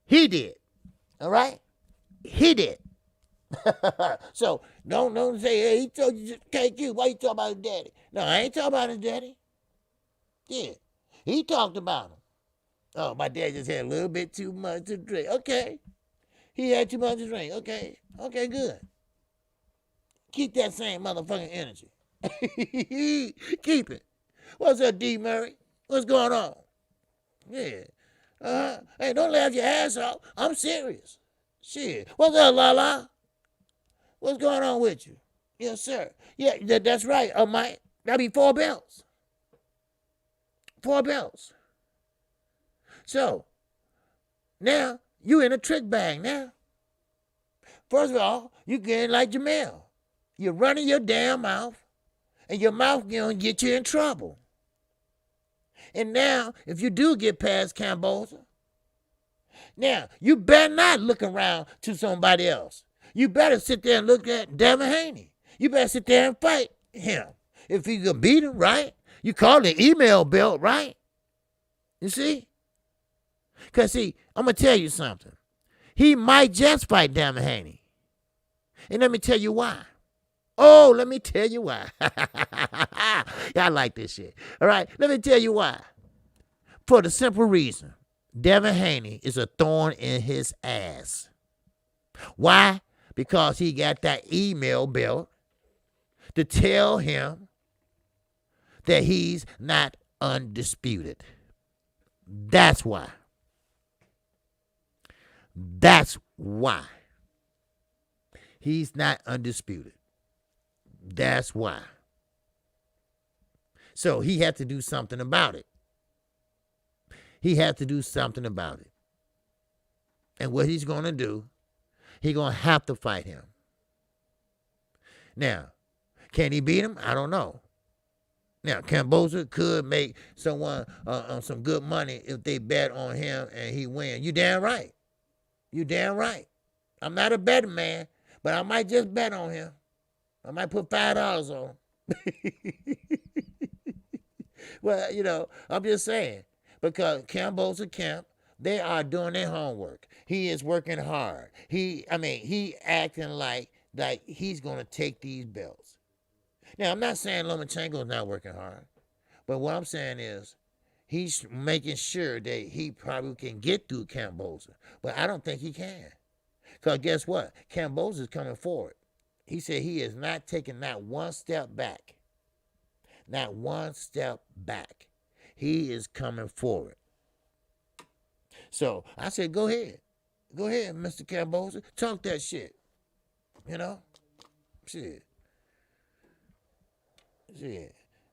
He did. All right? He did. So don't say, hey, he told you KQ. Why you talking about his daddy? No, I ain't talking about his daddy. Yeah. He talked about him. Oh, my dad just had a little bit too much to drink. Okay. He had too much to drink. Okay. Okay, good. Keep that same motherfucking energy. Keep it. What's up, D. Murray? What's going on? Yeah. Hey, don't laugh your ass off. I'm serious. Shit. What's up, Lala? What's going on with you? Yes, sir. Yeah, that's right, Mike. That'll be 4 belts. 4 belts. So, now, you in a trick bag now. First of all, you getting like Jamel. You're running your damn mouth, and your mouth going to get you in trouble. And now, if you do get past Cambosa, now, you better not look around to somebody else. You better sit there and look at Devin Haney. You better sit there and fight him. If you can beat him, right? You call it email belt, right? You see? Because, see, I'm going to tell you something. He might just fight Devin Haney. And let me tell you why. Oh, let me tell you why. I like this shit. All right, let me tell you why. For the simple reason, Devin Haney is a thorn in his ass. Why? Because he got that email belt to tell him that he's not undisputed. That's why. That's why. He's not undisputed. That's why. So he had to do something about it. He had to do something about it. And what he's going to do, he's going to have to fight him. Now, can he beat him? I don't know. Now, Cambosa could make someone some good money if they bet on him and he win. You damn right. You damn right. I'm not a betting man, but I might just bet on him. I might put $5 on him. Well, I'm just saying. Because Cambosa Camp, they are doing their homework. He is working hard. He acting like he's going to take these belts. Now, I'm not saying Lomachenko's not working hard. But what I'm saying is, he's making sure that he probably can get through Camboza. But I don't think he can. Because guess what? Camboza is coming forward. He said he is not taking not one step back. Not one step back. He is coming forward. So I said, go ahead. Go ahead, Mr. Camboza. Talk that shit. You know? Shit.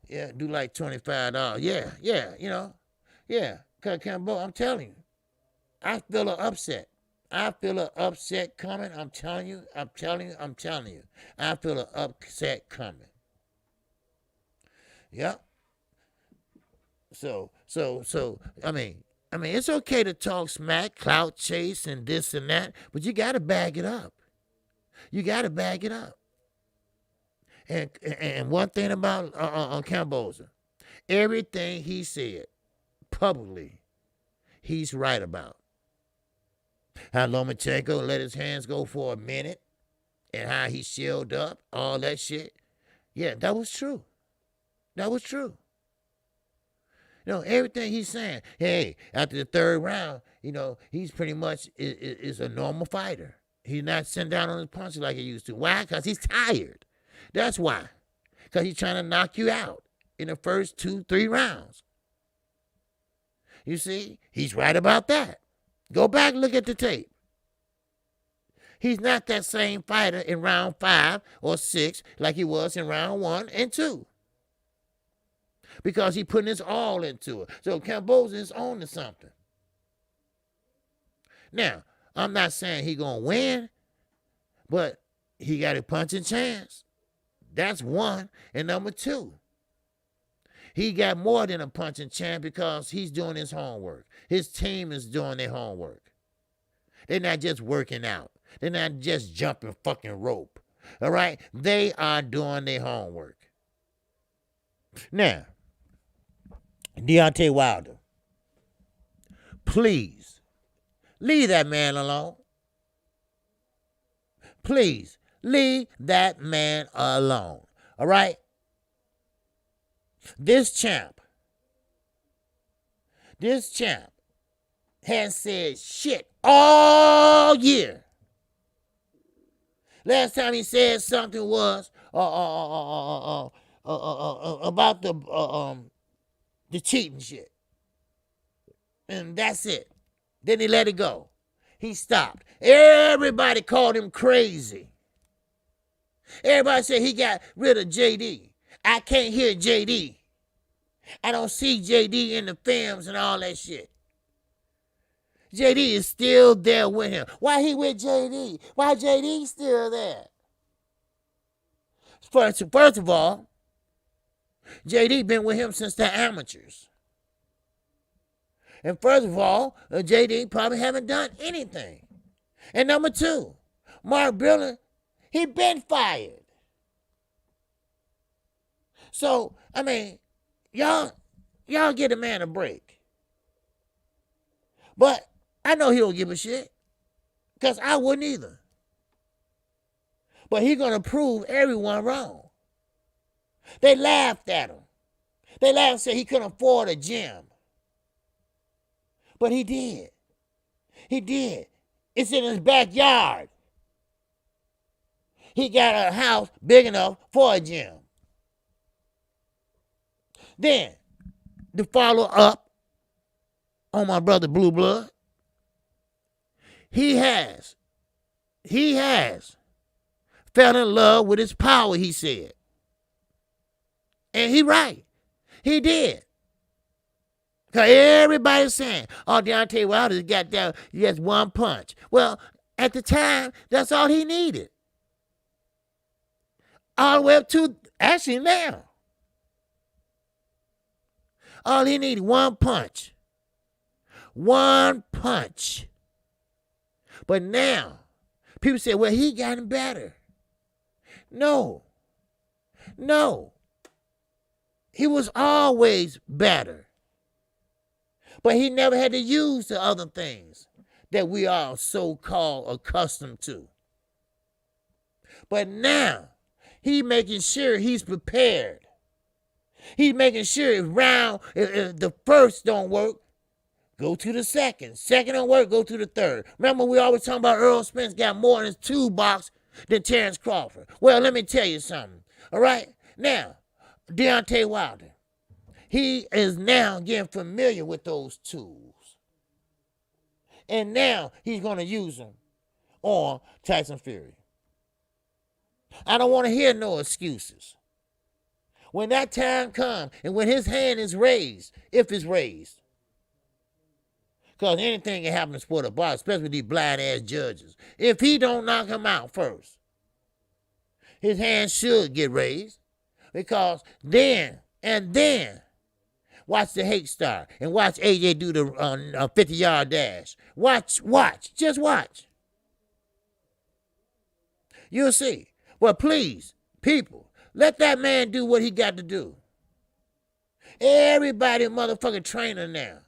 Yeah, do like $25. Yeah, you know. Yeah, because Camboza, I'm telling you, I feel an upset. I feel an upset coming. I'm telling you. I feel an upset coming. Yep. So, I mean, it's okay to talk smack, clout chase, and this and that, but you got to bag it up. And one thing about Camboza, everything he said publicly, he's right about. How Lomachenko let his hands go for a minute, and how he shielded up, all that shit. Yeah, that was true. You know, everything he's saying. Hey, after the third round, you know, he's pretty much is a normal fighter. He's not sitting down on his punches like he used to. Why? Because he's tired. That's why. Because he's trying to knock you out in the first 2-3 rounds. You see? He's right about that. Go back and look at the tape. He's not that same fighter in round 5 or 6 like he was in round 1 and 2. Because he's putting his all into it. So Camboza is on to something. Now, I'm not saying he's going to win, but he got a punching chance. That's one. And number 2, he got more than a punching chance because he's doing his homework. His team is doing their homework. They're not just working out. They're not just jumping fucking rope. All right? They are doing their homework. Now, Deontay Wilder, please, leave that man alone. Please, leave that man alone. All right? This champ has said shit all year. Last time he said something was about the cheating shit. And that's it. Then he let it go. He stopped. Everybody called him crazy. Everybody said he got rid of JD. I can't hear JD. I don't see JD in the films and all that shit. JD is still there with him. Why he with JD? Why JD still there? First of all, JD been with him since the amateurs. And first of all, JD probably haven't done anything. And number 2, Mark Brillen, he been fired. So, I mean, y'all get a man a break. But I know he don't give a shit. Because I wouldn't either. But he's going to prove everyone wrong. They laughed at him. They laughed and said he couldn't afford a gym. But he did. He did. It's in his backyard. He got a house big enough for a gym. Then, to follow up on my brother Blue Blood, he has fell in love with his power, he said. And he right. He did. Because everybody's saying, oh, Deontay Wilder got down just one punch. Well, at the time, that's all he needed. All the way up to, actually now. All he needed, one punch. One punch. But now, people say, well, he gotten better. No. He was always better. But he never had to use the other things that we are so-called accustomed to. But now, he making sure he's prepared. He's making sure if the first don't work, go to the second. Second don't work, go to the third. Remember, we always talking about Earl Spence got more in his toolbox than Terrence Crawford. Well, let me tell you something. All right? Now, Deontay Wilder, he is now getting familiar with those tools. And now he's going to use them on Tyson Fury. I don't want to hear no excuses. When that time comes and when his hand is raised, if it's raised, because anything can happen in sport of boxing, especially with these blind-ass judges. If he don't knock him out first, his hand should get raised, because then, watch the hate star and watch AJ do the 50-yard dash. Watch, just watch. You'll see. Well, please, people, let that man do what he got to do. Everybody motherfucking trainer now.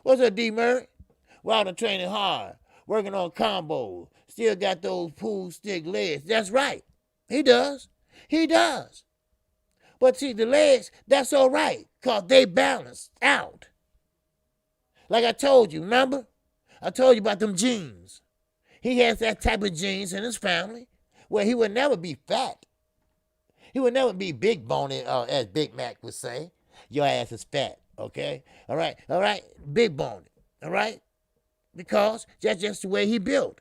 What's up, D. Murray? Wilder training hard, working on combos, still got those pool stick legs. That's right. He does. But see, the legs, that's all right, because they balanced out. Like I told you, remember? I told you about them genes. He has that type of genes in his family where he would never be fat. He would never be big boned, as Big Mac would say. Your ass is fat, okay? All right, big boned, all right? Because that's just the way he built.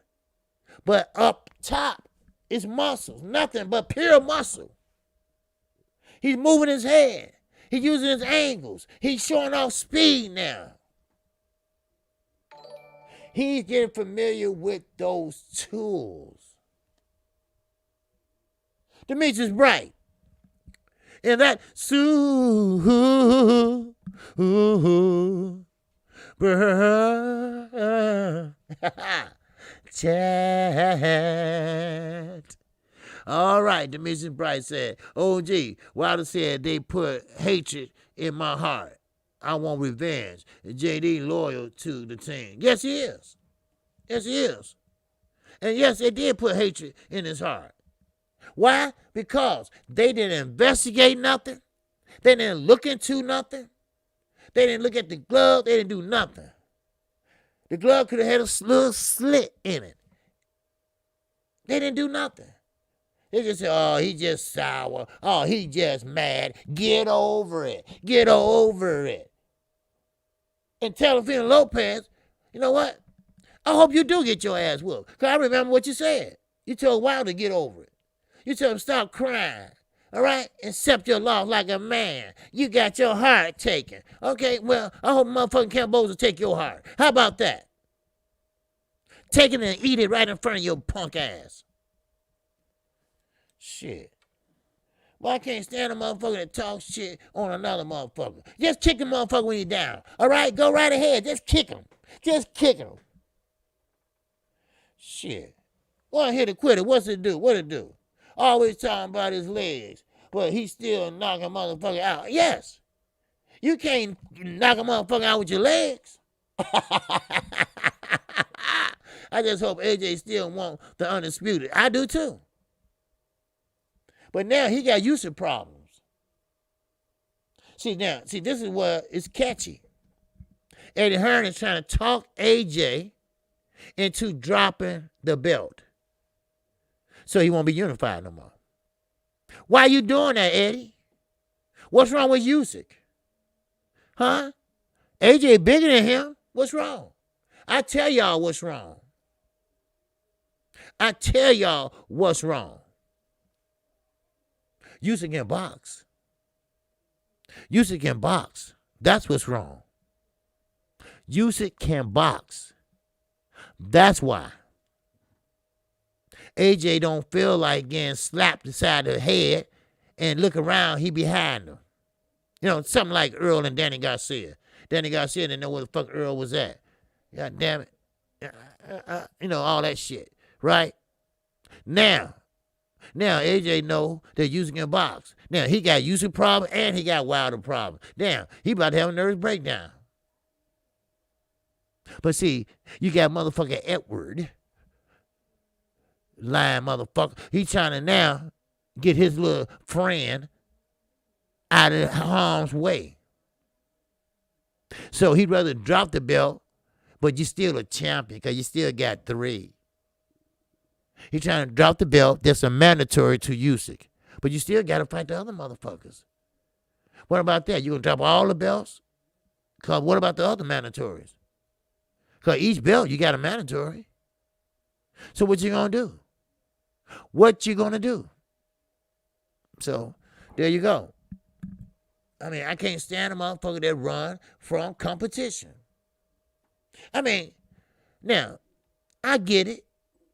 But up top is muscles, nothing but pure muscle. He's moving his head. He's using his angles. He's showing off speed now. He's getting familiar with those tools. Demetrius Bright. And that chat. All right, Demetrius Bright said, OG, Wilder said they put hatred in my heart. I want revenge. And JD loyal to the team. Yes, he is. And yes, they did put hatred in his heart. Why? Because they didn't investigate nothing. They didn't look into nothing. They didn't look at the glove. They didn't do nothing. The glove could have had a little slit in it. They didn't do nothing. They just said, oh, he just sour. Oh, he just mad. Get over it. And Telefino Lopez, you know what? I hope you do get your ass whooped. Because I remember what you said. You told Wilder to get over it. You told him stop crying. All right? Accept your loss like a man. You got your heart taken. Okay, well, I hope motherfucking Campbell will take your heart. How about that? Take it and eat it right in front of your punk ass. Shit. Well, I can't stand a motherfucker that talks shit on another motherfucker. Just kick the motherfucker when he's down. All right? Go right ahead. Just kick him. Shit. One hit a quitter. What's it do? What it do? Always talking about his legs, but he's still knocking a motherfucker out. Yes. You can't knock a motherfucker out with your legs. I just hope AJ still want the undisputed. I do too. But now he got usage problems. See, this is what is catchy. Eddie Hearn is trying to talk AJ into dropping the belt so he won't be unified no more. Why you doing that, Eddie? What's wrong with Usyk? Huh? AJ bigger than him? What's wrong? I tell y'all what's wrong. Usyk can box. That's what's wrong. Usyk can box. That's why. AJ don't feel like getting slapped inside the head and look around, he behind him. You know, something like Earl and Danny Garcia. Danny Garcia didn't know where the fuck Earl was at. God damn it. You know, all that shit, right? Now AJ know that Usyk can box. Now, he got Usyk problem and he got Wilder problem. Damn, he about to have a nervous breakdown. But see, you got motherfucker Edward, lying motherfucker. He trying to now get his little friend out of harm's way. So he'd rather drop the belt, but you're still a champion because you still got 3. He's trying to drop the belt. That's a mandatory to Usyk. But you still got to fight the other motherfuckers. What about that? You going to drop all the belts? Because what about the other mandatories? Because each belt, you got a mandatory. So what you going to do? What you going to do? So there you go. I mean, I can't stand a motherfucker that run from competition. I mean, now, I get it.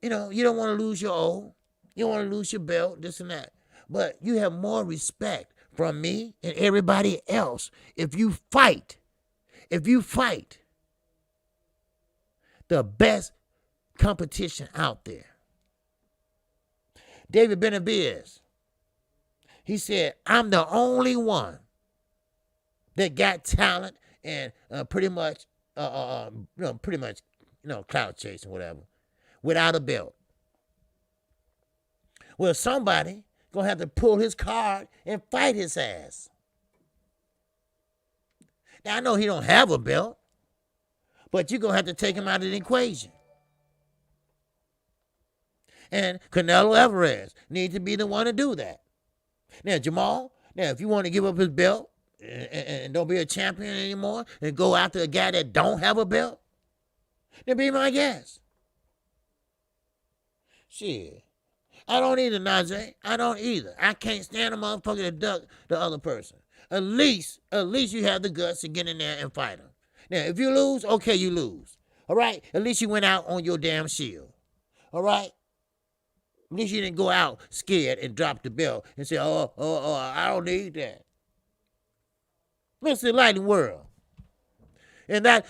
You know, you don't want to lose your O. You don't want to lose your belt, this and that. But you have more respect from me and everybody else if you fight. If you fight the best competition out there. David Benavidez, he said, I'm the only one that got talent and pretty much clout chasing, whatever, without a belt. Well, somebody gonna have to pull his card and fight his ass. Now, I know he don't have a belt, but you're gonna have to take him out of the equation. And Canelo Alvarez needs to be the one to do that. Now, Jamal, if you want to give up his belt and don't be a champion anymore and go after a guy that don't have a belt, then be my guest. Shit. I don't either, Najee. I don't either. I can't stand a motherfucker that duck the other person. At least you have the guts to get in there and fight him. Now, if you lose, okay, you lose. All right? At least you went out on your damn shield. All right? At least you didn't go out scared and drop the belt and say, oh, I don't need that. Mr. Lightning World. And that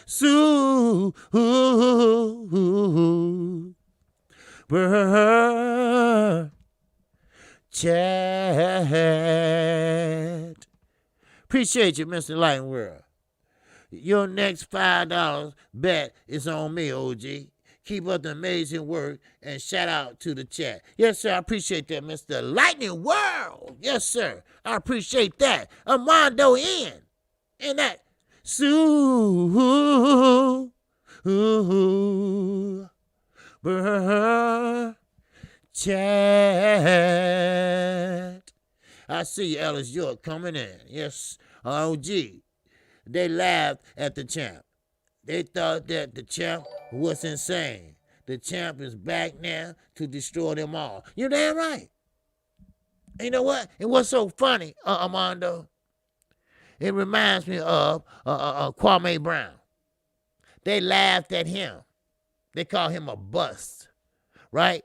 chat. Appreciate you, Mr. Lightning World. Your next $5 bet is on me, OG. Keep up the amazing work and shout out to the chat. Yes, sir. I appreciate that, Mr. Lightning World. Yes, sir. I appreciate that. Armando in. And that chat. I see you, Ellis York, coming in. Yes, OG. They laughed at the champ. They thought that the champ was insane. The champ is back now to destroy them all. You're damn right. And you know what? And what's so funny, Armando? It reminds me of Kwame Brown. They laughed at him. They call him a bust, right?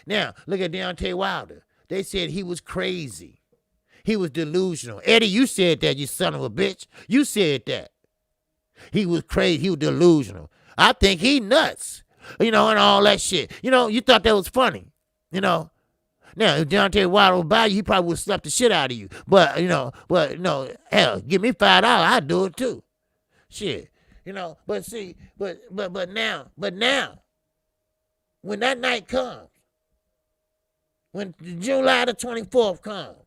Now, look at Deontay Wilder. They said he was crazy. He was delusional. Eddie, you said that, you son of a bitch. You said that. He was crazy. He was delusional. I think he nuts, and all that shit. You thought that was funny, Now, if Deontay Wilder would buy you, he probably would slap the shit out of you. But, hell, give me $5, I'd do it too. Shit. But see, but now, when that night comes, when July the 24th comes,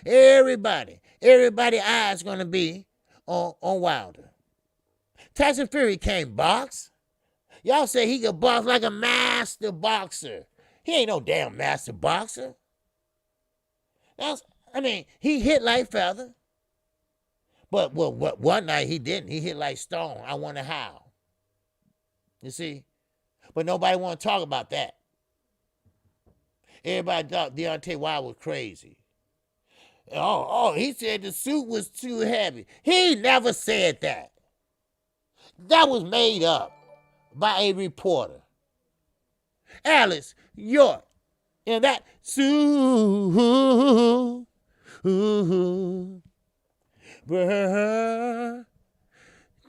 everybody eyes gonna be on Wilder. Tyson Fury can't box. Y'all say he can box like a master boxer. He ain't no damn master boxer. He hit like feather. But one night he didn't. He hit like stone. I wonder how. You see? But nobody want to talk about that. Everybody thought Deontay Wilder was crazy. He said the suit was too heavy. He never said that. That was made up by a reporter. Alice York. And that suit.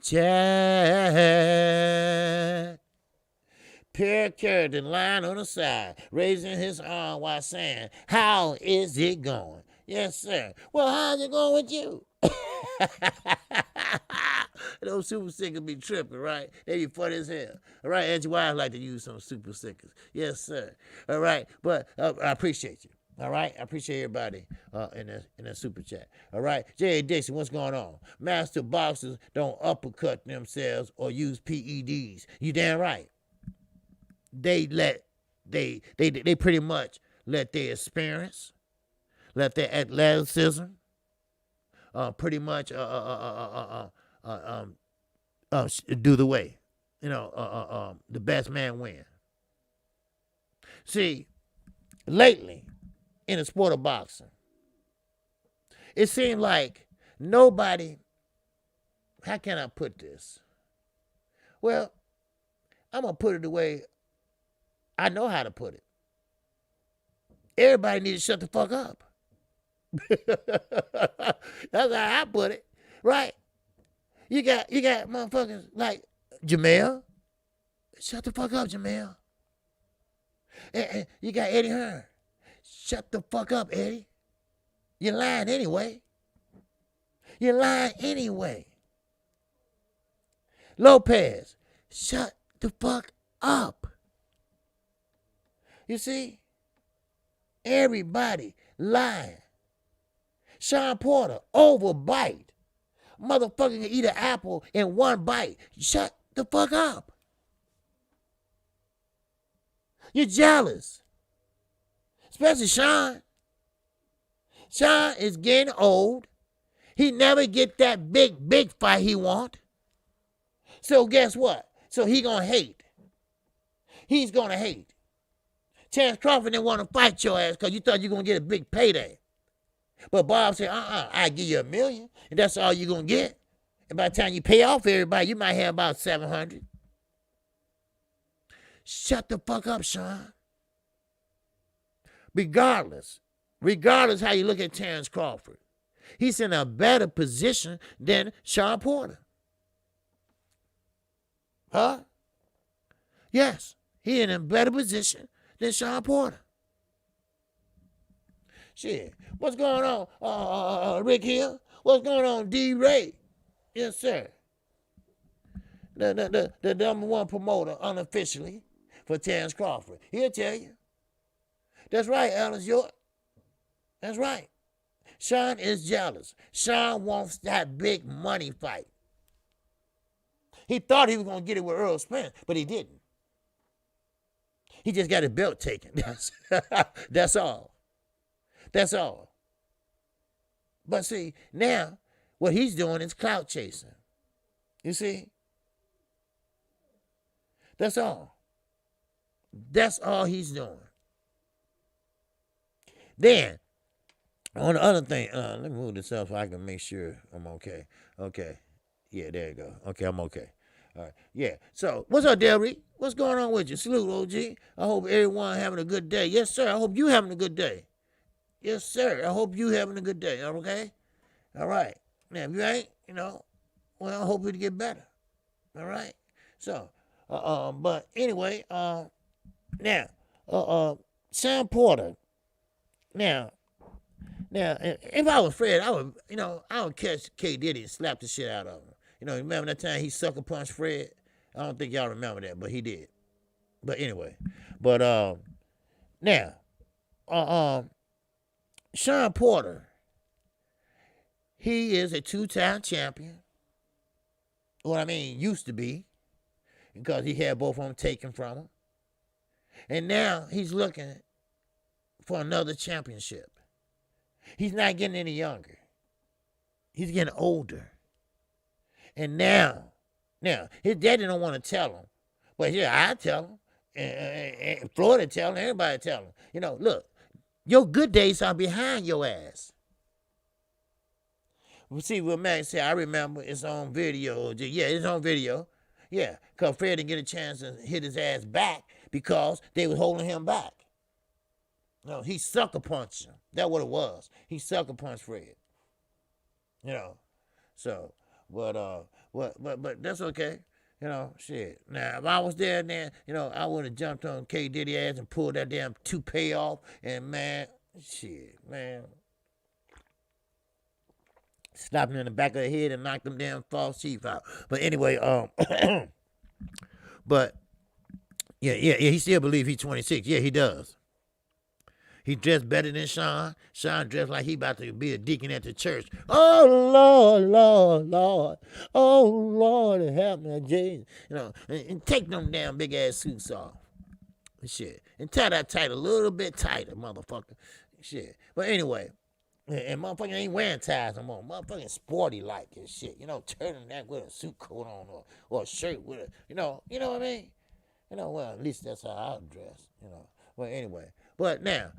Chat. Pierre Carrington lying on the side, raising his arm while saying, how is it going? Yes, sir. Well, how's it going with you? Those super stickers be tripping, right? They be funny as hell. All right, Angie Wise like to use some super stickers. Yes, sir. All right, but I appreciate you. All right, I appreciate everybody in the super chat. All right, J.A. Dixon, what's going on? Master boxers don't uppercut themselves or use PEDs. You damn right. They pretty much let their experience, let their athleticism, pretty much do the way. The best man win. See, lately in the sport of boxing, it seemed like nobody. How can I put this? Well, I'm gonna put it the way I know how to put it. Everybody needs to shut the fuck up. That's how I put it, right? You got motherfuckers like Jamel. Shut the fuck up, Jamel. And you got Eddie Hearn. Shut the fuck up, Eddie. You're lying anyway. You're lying anyway. Lopez, shut the fuck up. You see? Everybody lying. Sean Porter, overbite. Motherfucker can eat an apple in one bite. Shut the fuck up. You're jealous. Especially Sean. Sean is getting old. He never get that big fight he want. So guess what? So he gonna hate. He's gonna hate. Terrence Crawford didn't want to fight your ass because you thought you were gonna get a big payday. But Bob said, I'll give you $1 million, and that's all you're gonna get. And by the time you pay off everybody, you might have about 700. Shut the fuck up, Sean. Regardless how you look at Terrence Crawford, he's in a better position than Sean Porter. Huh? Yes, he's in a better position than Sean Porter. Shit, what's going on, Rick Hill? What's going on, D. Ray? Yes, sir. The number one promoter unofficially for Terrence Crawford. He'll tell you. That's right, Alice York. That's right. Sean is jealous. Sean wants that big money fight. He thought he was going to get it with Earl Spence, but he didn't. He just got his belt taken. That's all. That's all. But see, now, what he's doing is clout chasing. You see? That's all. That's all he's doing. Then, on the other thing, let me move this up so I can make sure I'm okay. Okay. Yeah, there you go. Okay, I'm okay. All right. Yeah. So, what's up, Del Reed? What's going on with you? Salute, OG. I hope everyone having a good day. Yes, sir. I hope you having a good day. Yes, sir. I hope you having a good day. Okay? All right. Now, if you ain't, well, I hope it get better. All right? So, but anyway, now, Sean Porter. Now, if I was Fred, I would catch K. Diddy and slap the shit out of him. Remember that time he sucker punched Fred? I don't think y'all remember that, but he did. But anyway, now, Sean Porter, he is a 2-time champion. What I mean, used to be, because he had both of them taken from him. And now he's looking for another championship. He's not getting any younger. He's getting older. And now, his daddy don't want to tell him. But yeah, I tell him. And Florida tell him. Everybody tell him. Look, your good days are behind your ass. We see what Max said. I remember it's on video. Yeah, it's on video. Yeah, because Fred didn't get a chance to hit his ass back because they was holding him back. No, he sucker punched him. That's what it was. He sucker punched Fred. So, but that's okay. Shit. Now, if I was there, then, I would have jumped on K. Diddy ass and pulled that damn toupee off. And, man, slapped him in the back of the head and knocked him damn false teeth out. But anyway, but, yeah, he still believes he's 26. Yeah, he does. He dressed better than Sean. Sean dressed like he about to be a deacon at the church. Oh, Lord, Lord, Lord. Oh, Lord, help me, Jesus. You know, and take them damn big-ass suits off. Shit. And tie that tight a little bit tighter, motherfucker. Shit. But anyway, and motherfucker ain't wearing ties no more. Motherfucking sporty like and shit. You know, turning that with a suit coat on or a shirt with a, you know what I mean? You know, well, at least that's how I dress, you know. Well, anyway. But now,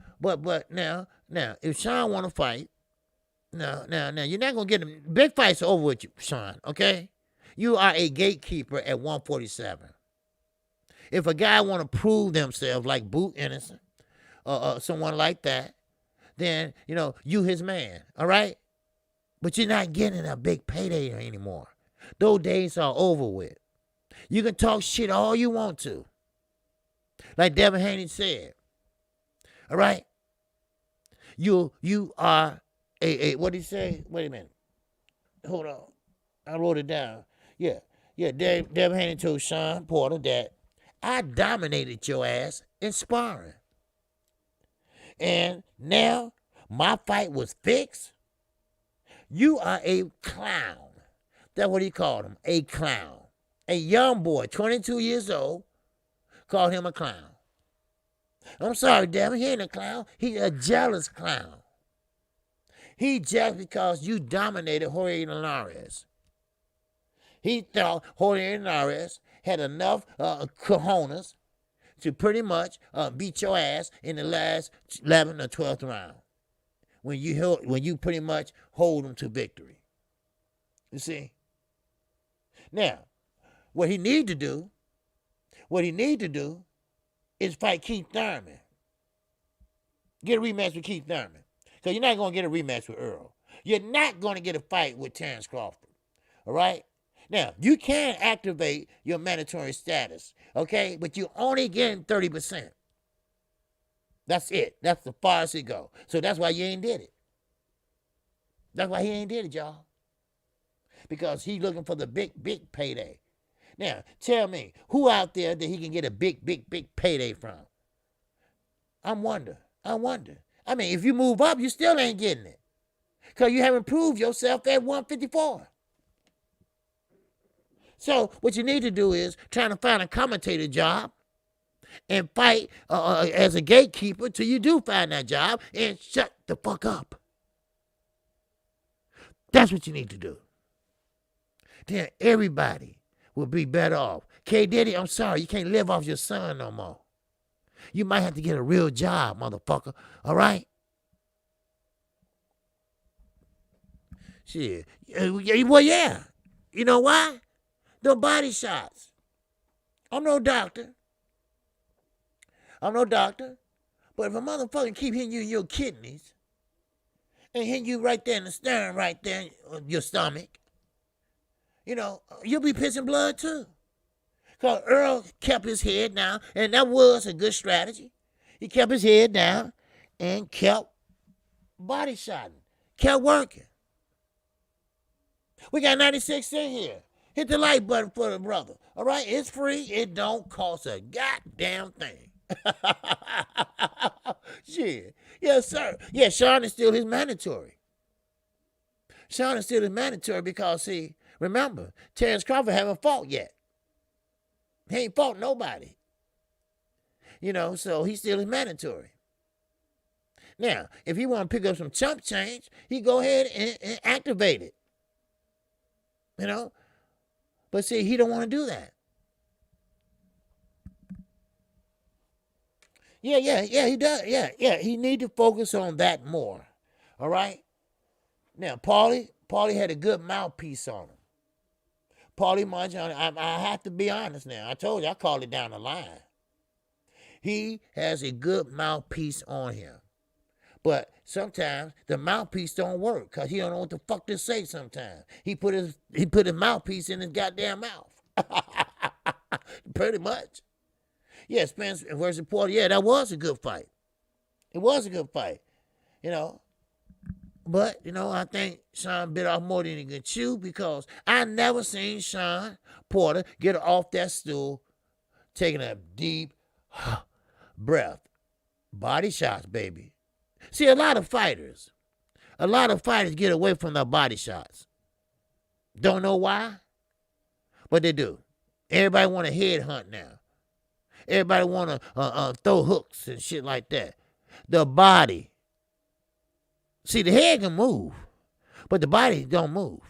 if Sean want to fight, now, you're not going to get him. Big fights over with you, Sean, okay? You are a gatekeeper at 147. If a guy want to prove themselves like Boot Innocent or someone like that, then, you know, you his man, all right? But you're not getting a big payday anymore. Those days are over with. You can talk shit all you want to. Like Devin Haney said, all right? You are what did he say? Wait a minute. Hold on. I wrote it down. Yeah. Devin Haney told Sean Porter that I dominated your ass in sparring. And now my fight was fixed. You are a clown. That's what he called him, a clown. A young boy, 22 years old, called him a clown. I'm sorry, Devin, he ain't a clown. He's a jealous clown. He jealous because you dominated Jorge Linares. He thought Jorge Linares had enough cojones to pretty much beat your ass in the last 11th or 12th round when you pretty much hold him to victory. You see? Now, what he need to do is fight Keith Thurman. Get a rematch with Keith Thurman. Because you're not going to get a rematch with Earl. You're not going to get a fight with Terrence Crawford. All right? Now, you can activate your mandatory status, okay? But you're only getting 30%. That's it. That's the farthest it go. So that's why you ain't did it. That's why he ain't did it, y'all. Because he looking for the big payday. Now, tell me, who out there that he can get a big payday from? I wonder. I mean, if you move up, you still ain't getting it. Because you haven't proved yourself at 154. So what you need to do is try to find a commentator job and fight as a gatekeeper till you do find that job and shut the fuck up. That's what you need to do. Then everybody will be better off. K. Diddy, I'm sorry, you can't live off your son no more. You might have to get a real job, motherfucker. All right? Shit. Well, yeah. You know why? The body shots. I'm no doctor. But if a motherfucker keep hitting you in your kidneys and hitting you right there in the sternum, right there in your stomach, you know, you'll be pissing blood too. Because Earl kept his head down, and that was a good strategy. He kept his head down and kept body shotting, kept working. We got 96 in here. Hit the like button for the brother. All right? It's free. It don't cost a goddamn thing. Shit. Yes, sir. Yeah, Sean is still his mandatory. Because, see, remember, Terrence Crawford haven't fought yet. He ain't fought nobody. You know, so he's still his mandatory. Now, if he want to pick up some chump change, he go ahead and activate it. You know? But see, he don't want to do that. Yeah, he does. Yeah, he need to focus on that more. All right? Now, Paulie had a good mouthpiece on him. Paulie Malignaggi, I have to be honest now. I told you, I called it down the line. He has a good mouthpiece on him. But sometimes the mouthpiece don't work because he don't know what the fuck to say sometimes. He put his mouthpiece in his goddamn mouth. Pretty much. Yeah, Spence versus Porter. Yeah, that was a good fight. It was a good fight. You know. But, you know, I think Sean bit off more than he could chew because I never seen Sean Porter get off that stool taking a deep breath. Body shots, baby. See, a lot of fighters get away from their body shots. Don't know why, but they do. Everybody want to head hunt now. Everybody want to throw hooks and shit like that. The body. See, the head can move, but the body don't move.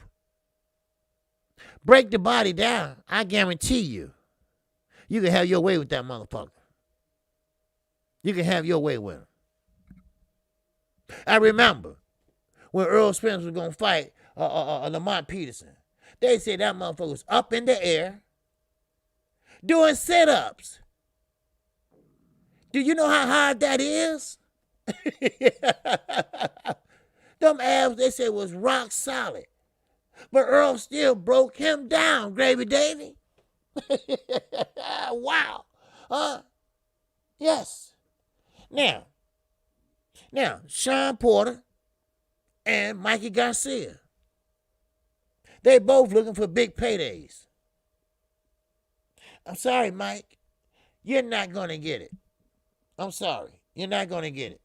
Break the body down. I guarantee you can have your way with that motherfucker. You can have your way with him. I remember when Earl Spence was going to fight Lamont Peterson. They said that motherfucker was up in the air doing sit-ups. Do you know how hard that is? Them abs, they said, was rock solid. But Earl still broke him down, Gravy Davy. Wow. Yes. Now, Sean Porter and Mikey Garcia. They both looking for big paydays. I'm sorry, Mike. You're not going to get it. I'm sorry. You're not going to get it.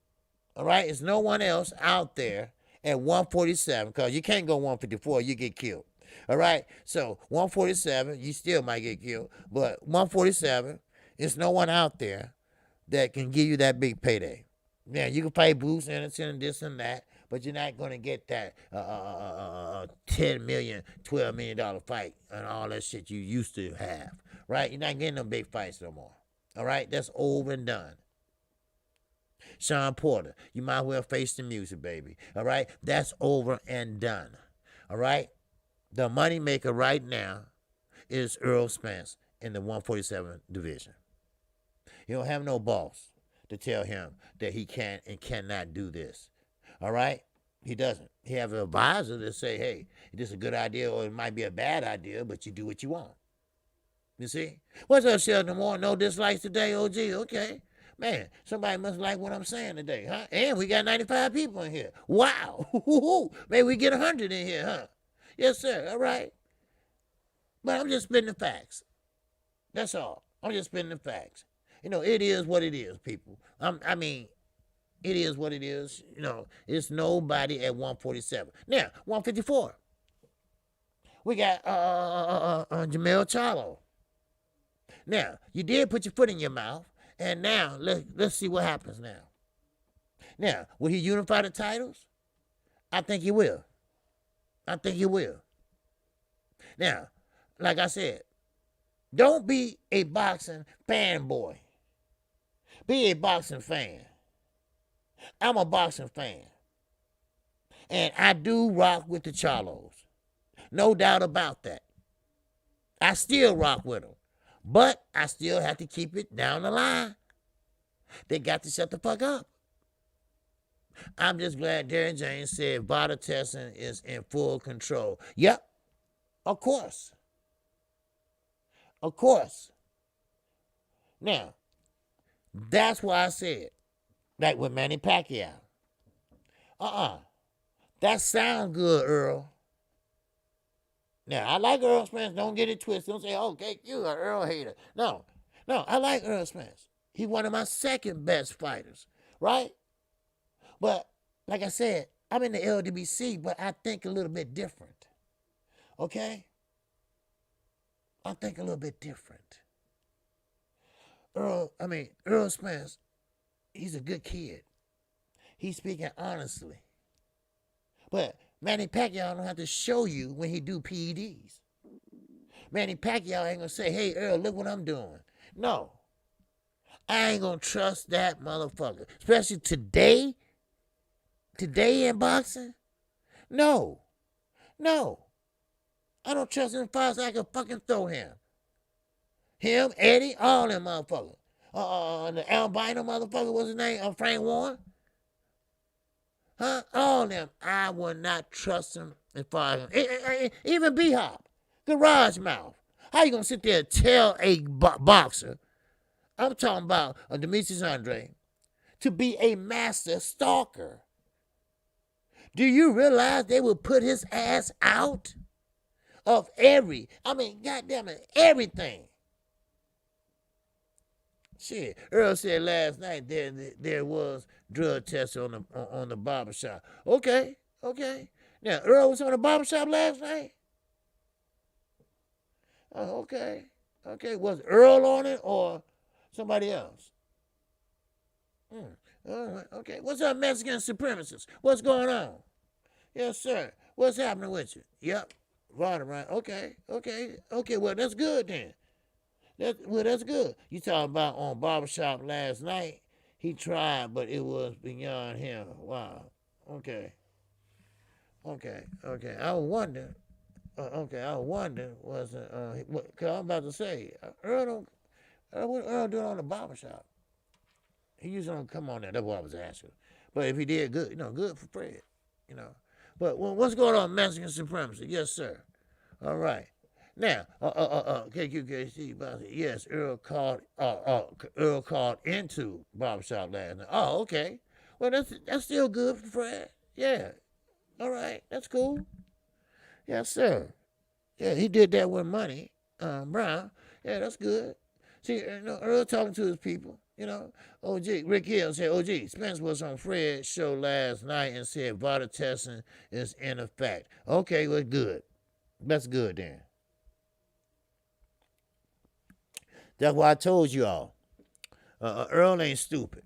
All right? There's no one else out there at 147 because you can't go 154. You get killed. All right? So 147, you still might get killed. But 147, there's no one out there that can give you that big payday. Now, you can fight Bruce Anderson and this and that, but you're not going to get that $10 million, $12 million fight and all that shit you used to have. Right? You're not getting them big fights no more. All right? That's over and done. Sean Porter, you might well face the music, baby. All right? That's over and done. All right? The money maker right now is Earl Spence in the 147 division. You don't have no boss to tell him that he can and cannot do this. All right? He doesn't. He has an advisor to say, hey, this is a good idea or it might be a bad idea, but you do what you want. You see? What's up, Sheldon Moore? No dislikes today, OG? Okay. Man, somebody must like what I'm saying today, huh? And we got 95 people in here. Wow. Maybe we get 100 in here, huh? Yes, sir. All right. But I'm just spitting the facts. That's all. I'm just spitting the facts. You know, it is what it is, people. It is what it is. You know, it's nobody at 147. Now, 154. We got Jamel Charlo. Now, you did put your foot in your mouth, and now let's see what happens now. Now, will he unify the titles? I think he will. Now, like I said, don't be a boxing fanboy. Be a boxing fan. I'm a boxing fan. And I do rock with the Charlos. No doubt about that. I still rock with them. But I still have to keep it down the line. They got to shut the fuck up. I'm just glad Darren James said VADA testing is in full control. Yep. Of course. Now, that's why I said, like with Manny Pacquiao. That sound good, Earl. Now, I like Earl Spence. Don't get it twisted. Don't say, oh, KQ, you're an Earl hater. No, I like Earl Spence. He's one of my second best fighters, right? But, like I said, I'm in the LWC, but I think a little bit different. Okay? I think a little bit different. Earl Spence, he's a good kid. He's speaking honestly. But Manny Pacquiao don't have to show you when he do PEDs. Manny Pacquiao ain't gonna say, hey, Earl, look what I'm doing. No. I ain't gonna trust that motherfucker. Especially today in boxing. No. I don't trust him fast I can fucking throw him. Him, Eddie, all them motherfuckers. The albino motherfucker, what's his name? Frank Warren. Huh? All them. I will not trust him as far as even B-Hop. Garage mouth. How you gonna sit there and tell a boxer, I'm talking about Demetrius Andre, to be a master stalker? Do you realize they will put his ass out of goddamn it, everything. Shit. Earl said last night there was drug tests on the barbershop. Okay. Now, Earl was on the barbershop last night? Oh, okay. Was Earl on it or somebody else? All right. Okay. What's up, Mexican supremacists? What's going on? Yes, sir. What's happening with you? Yep. Right. Okay. Well, that's good then. That's good. You talking about on barbershop last night? He tried, but it was beyond him. Wow. Okay. I was wondering. Was what? Cause I'm about to say, what Earl doing on the barbershop? He usually don't come on there. That's what I was asking. But if he did, good. Good for Fred. But what's going on, Mexican supremacy? Yes, sir. All right. Now, KQKC, yes, Earl called into barbershop last night. Oh, okay. Well, that's still good for Fred. Yeah. All right. That's cool. Yes, sir. Yeah, he did that with money. Brown. Yeah, that's good. See, Earl talking to his people. OG, Rick Hill said, OG, Spence was on Fred's show last night and said voter testing is in effect. Okay, well, good. That's good then. That's why I told you all. Earl ain't stupid.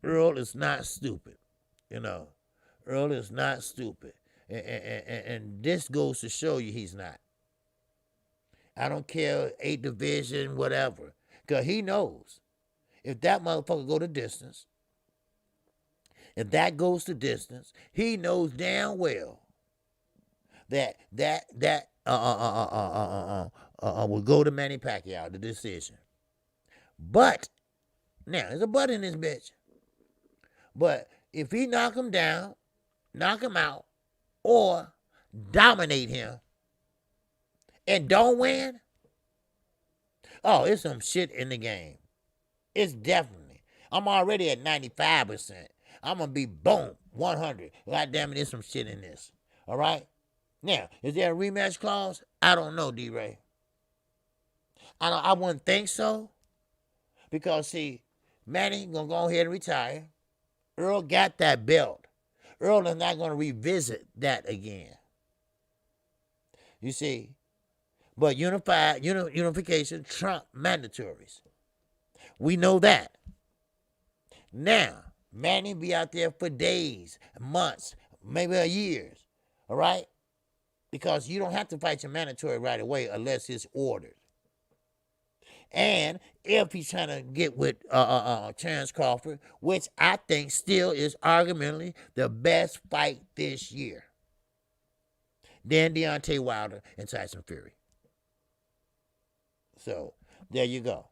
Earl is not stupid. Earl is not stupid. And this goes to show you he's not. I don't care, 8 division, whatever. Because he knows. If that motherfucker go the distance, if that goes the distance, he knows damn well that will go to Manny Pacquiao, the decision. But, now, there's a but in this bitch. But if he knock him down, knock him out, or dominate him, and don't win, oh, it's some shit in the game. It's definitely. I'm already at 95%. I'm going to be, boom, 100. God damn it, there's some shit in this. All right? Now, is there a rematch clause? I don't know, D-Ray. I wouldn't think so. Because, see, Manny going to go ahead and retire. Earl got that belt. Earl is not going to revisit that again. You see? But unification trump mandatories. We know that. Now, Manny be out there for days, months, maybe years. All right? Because you don't have to fight your mandatory right away unless it's ordered. And if he's trying to get with Terrence Crawford, which I think still is arguably the best fight this year, then Deontay Wilder and Tyson Fury. So, there you go.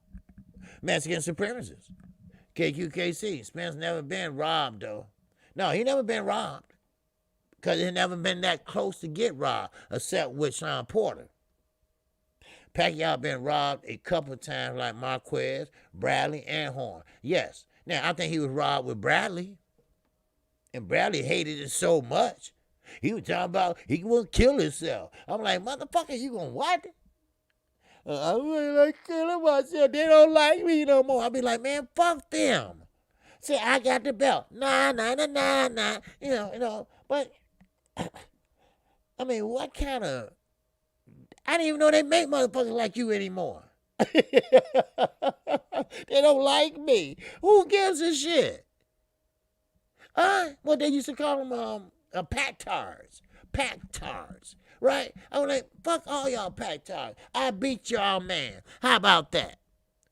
Mexican supremacists. KQKC. Spence never been robbed, though. No, he never been robbed. Because he never been that close to get robbed, except with Sean Porter. Pacquiao been robbed a couple of times like Marquez, Bradley, and Horn. Yes. Now, I think he was robbed with Bradley. And Bradley hated it so much. He was talking about he wouldn't kill himself. I'm like, motherfucker, you gonna what? I really like killing myself. They don't like me no more. I be like, man, fuck them. Say, I got the belt. Nah. But, I mean, what kind of... I didn't even know they make motherfuckers like you anymore. They don't like me. Who gives a shit? What they used to call them, pack-tards. Pack-tards. Right? I was like, fuck all y'all pack-tards. I beat y'all, man. How about that?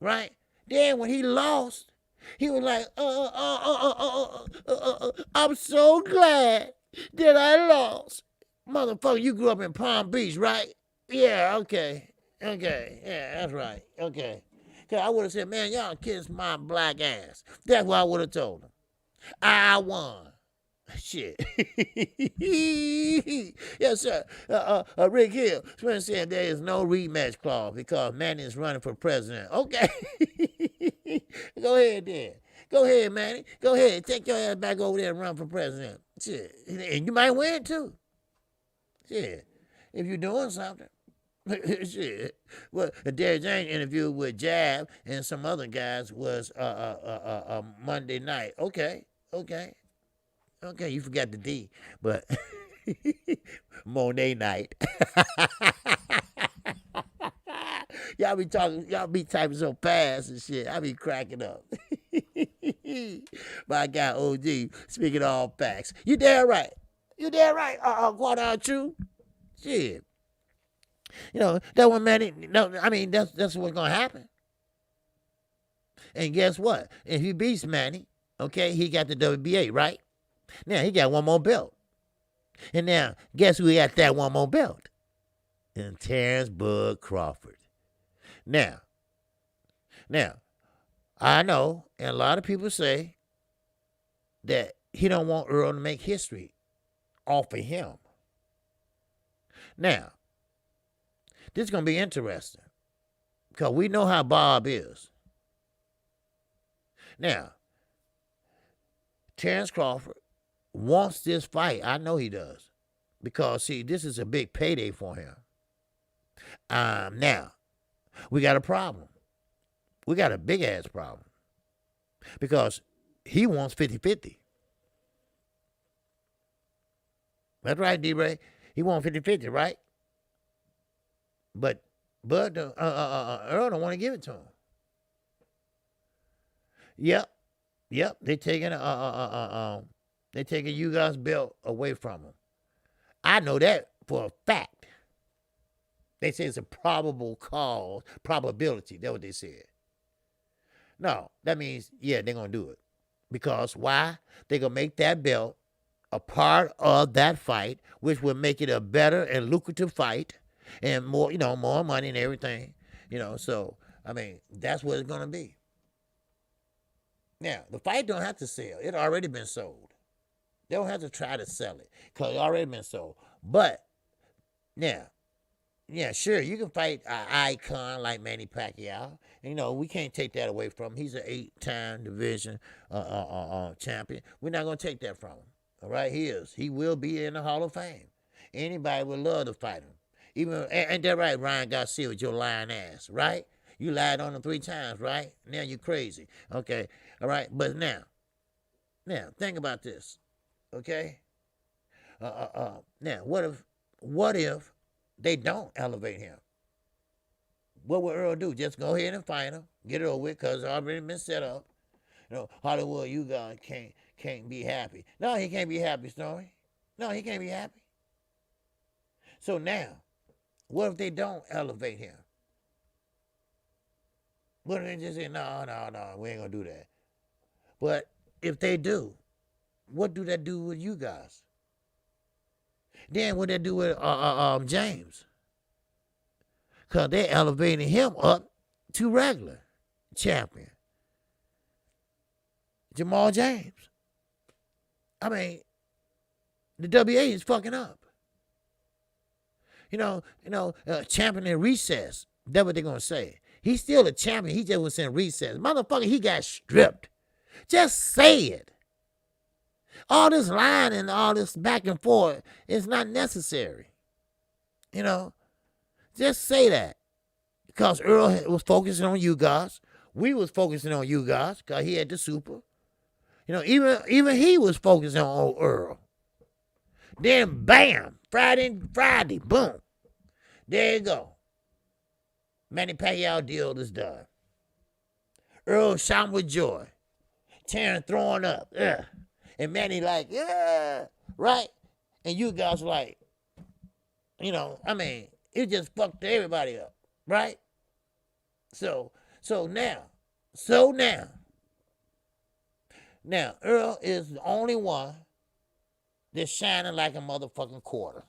Right? Then when he lost, he was like, I'm so glad that I lost. Motherfucker, you grew up in Palm Beach, right? Yeah, okay. Yeah, that's right. Okay. Because I would have said, man, y'all kiss my black ass. That's what I would have told him. I won. Shit. Yes, sir. Rick Hill, Spence said there is no rematch clause because Manny is running for president. Okay. Go ahead then. Go ahead, Manny. Go ahead. Take your ass back over there and run for president. Shit. And you might win too. Shit. If you're doing something. Shit. Well, the Derrick James interview with Jab and some other guys was Monday night. Okay, okay, okay. You forgot the D, but Monet night. Y'all be talking, y'all be typing so fast and shit. I be cracking up. My guy OG speaking all facts. You damn right. You damn right. Quarter true. Shit. You know, that one man, no, I mean, that's what's going to happen. And guess what? If he beats Manny, okay, he got the WBA, right? Now, he got one more belt. And now, guess who got that one more belt? And Terrence Bud Crawford. Now, I know, and a lot of people say that he don't want Earl to make history off of him. Now, this is going to be interesting because we know how Bob is. Now, Terrence Crawford wants this fight. I know he does because, see, this is a big payday for him. Now, we got a problem. We got a big-ass problem because he wants 50-50. That's right, D-Ray. He wants 50-50, right? But Earl don't want to give it to him. Yep. They taking you guys' belt away from him. I know that for a fact. They say it's a probability. That's what they said. No, that means, yeah, they're going to do it. Because why? They're going to make that belt a part of that fight, which will make it a better and lucrative fight and more, more money and everything. So, I mean, that's what it's going to be. Now, the fight don't have to sell. It already been sold. They don't have to try to sell it because it already been sold. But, now, yeah, sure, you can fight an icon like Manny Pacquiao. We can't take that away from him. He's an 8-time division champion. We're not going to take that from him. All right, he is. He will be in the Hall of Fame. Anybody would love to fight him. Ain't that right, Ryan Garcia, with your lying ass, right? You lied on him 3 times, right? Now you crazy. Okay, all right, but now, think about this, okay? Now, what if they don't elevate him? What will Earl do? Just go ahead and fight him, get it over with, because it's already been set up. Hollywood, you guys can't be happy. No, he can't be happy, Snorri. No, he can't be happy. So now, what if they don't elevate him? What if they just say, no, we ain't going to do that? But if they do, what do that do with you guys? Then what they do with James? Because they're elevating him up to regular champion. Jamal James. I mean, the WA is fucking up. Champion in recess. That's what they're going to say. He's still a champion. He just was in recess. Motherfucker, he got stripped. Just say it. All this lying and all this back and forth is not necessary. Just say that. Because Earl was focusing on you guys. We was focusing on you guys because he had the super. Even he was focusing on old Earl. Then, bam, Friday, boom. There you go. Manny Pacquiao deal is done. Earl shouting with joy. Terrence throwing up. Ugh. And Manny like, yeah, right? And you guys like, it just fucked everybody up, right? So now, Earl is the only one that's shining like a motherfucking quarter.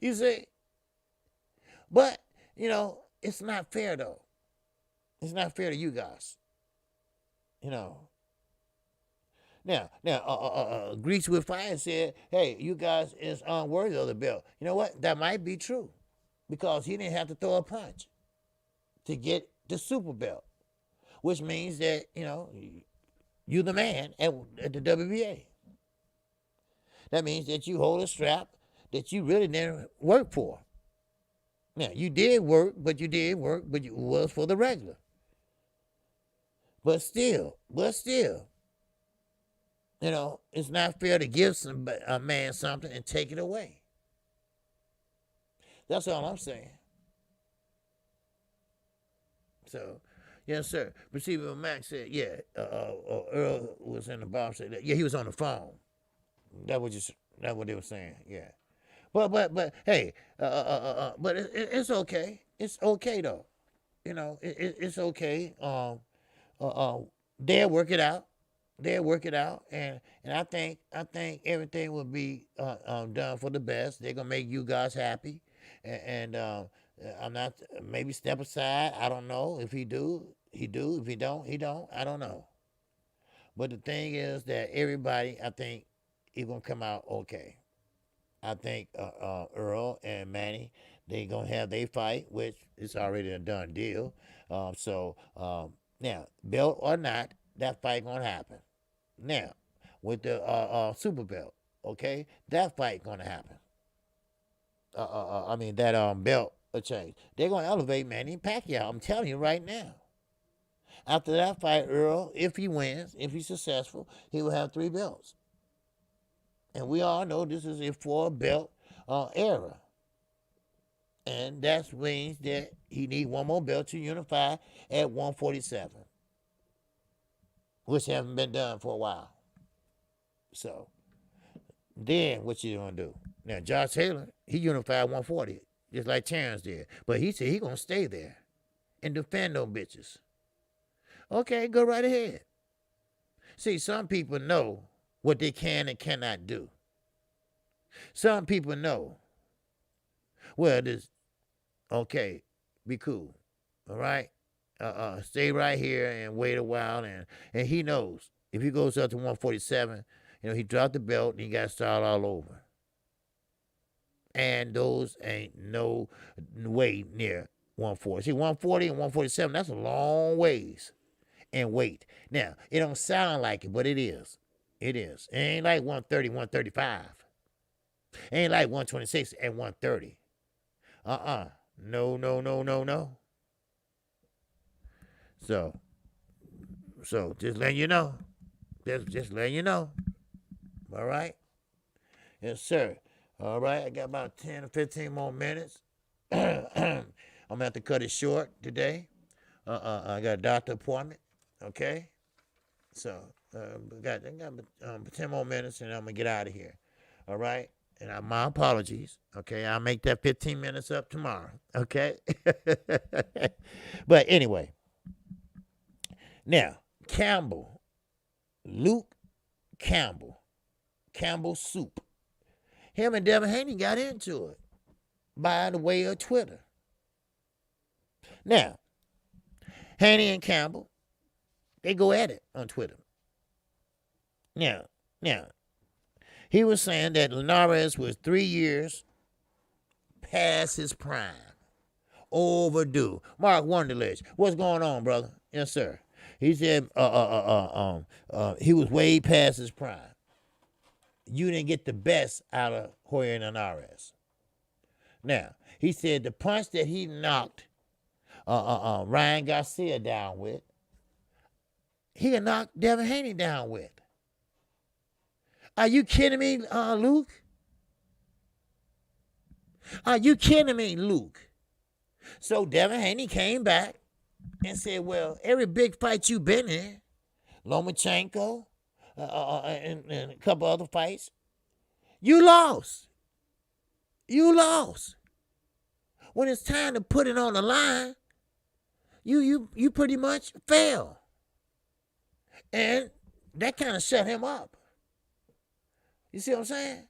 You see? But, it's not fair, though. It's not fair to you guys. Now, Grease with Fire said, hey, you guys is unworthy of the belt. You know what? That might be true. Because he didn't have to throw a punch to get the super belt. Which means that, you're the man at the WBA. That means that you hold a strap that you really didn't work for. Now, you did work, but it was for the regular. But still, it's not fair to give a man something and take it away. That's all I'm saying. So, yes, sir. But see, what Max said, yeah, Earl was in the bar, said that. Yeah, he was on the phone. That what they were saying. Yeah. But hey, but it's okay. It's okay though. It's okay. They'll work it out. And I think everything will be done for the best. They're gonna make you guys happy, and I'm not maybe step aside. I don't know if he do. He do. If he don't, he don't. I don't know. But the thing is that everybody, I think, is gonna come out okay. I think Earl and Manny, they gonna have their fight, which is already a done deal. Now, belt or not, that fight gonna happen. Now, with the super belt, okay, that fight gonna happen. I mean that belt a change. They're gonna elevate Manny Pacquiao. I'm telling you right now. After that fight, Earl, if he wins, if he's successful, he will have 3 belts. And we all know this is a 4-belt era. And that means that he needs one more belt to unify at 147, which haven't been done for a while. So, then what you gonna do? Now, Josh Taylor, he unified 140, just like Terrence did. But he said he gonna stay there and defend those bitches. Okay, go right ahead. See, some people know what they can and cannot do. Some people know, well, this, okay, be cool, all right? Stay right here and wait a while, and he knows if he goes up to 147, he dropped the belt and he got to start all over. And those ain't no way near 140. See, 140 and 147, that's a long ways in weight. Now, it don't sound like it, but it is. It is. It ain't like 130, 135. It ain't like 126 and 130. No. So just letting you know. Just letting you know. All right? Yes, sir. All right, I got about 10 or 15 more minutes. I'm going to have to cut it short today. I got a doctor appointment, okay? So, I got 10 more minutes, and I'm going to get out of here, all right? And my apologies, okay? I'll make that 15 minutes up tomorrow, okay? But anyway, now, Luke Campbell Soup. Him and Devin Haney got into it by the way of Twitter. Now, Haney and Campbell, they go at it on Twitter. Now, he was saying that Linares was 3 years past his prime. Overdue. Mark Wonderledge, what's going on, brother? Yes, sir. He said he was way past his prime. You didn't get the best out of Jorge Linares. Now, he said the punch that he knocked Ryan Garcia down with, he can knock Devin Haney down with. Are you kidding me, Luke? Are you kidding me, Luke? So Devin Haney came back and said, well, every big fight you've been in, Lomachenko, and a couple other fights, you lost. You lost. When it's time to put it on the line, you pretty much fail. And that kind of shut him up. You see what I'm saying?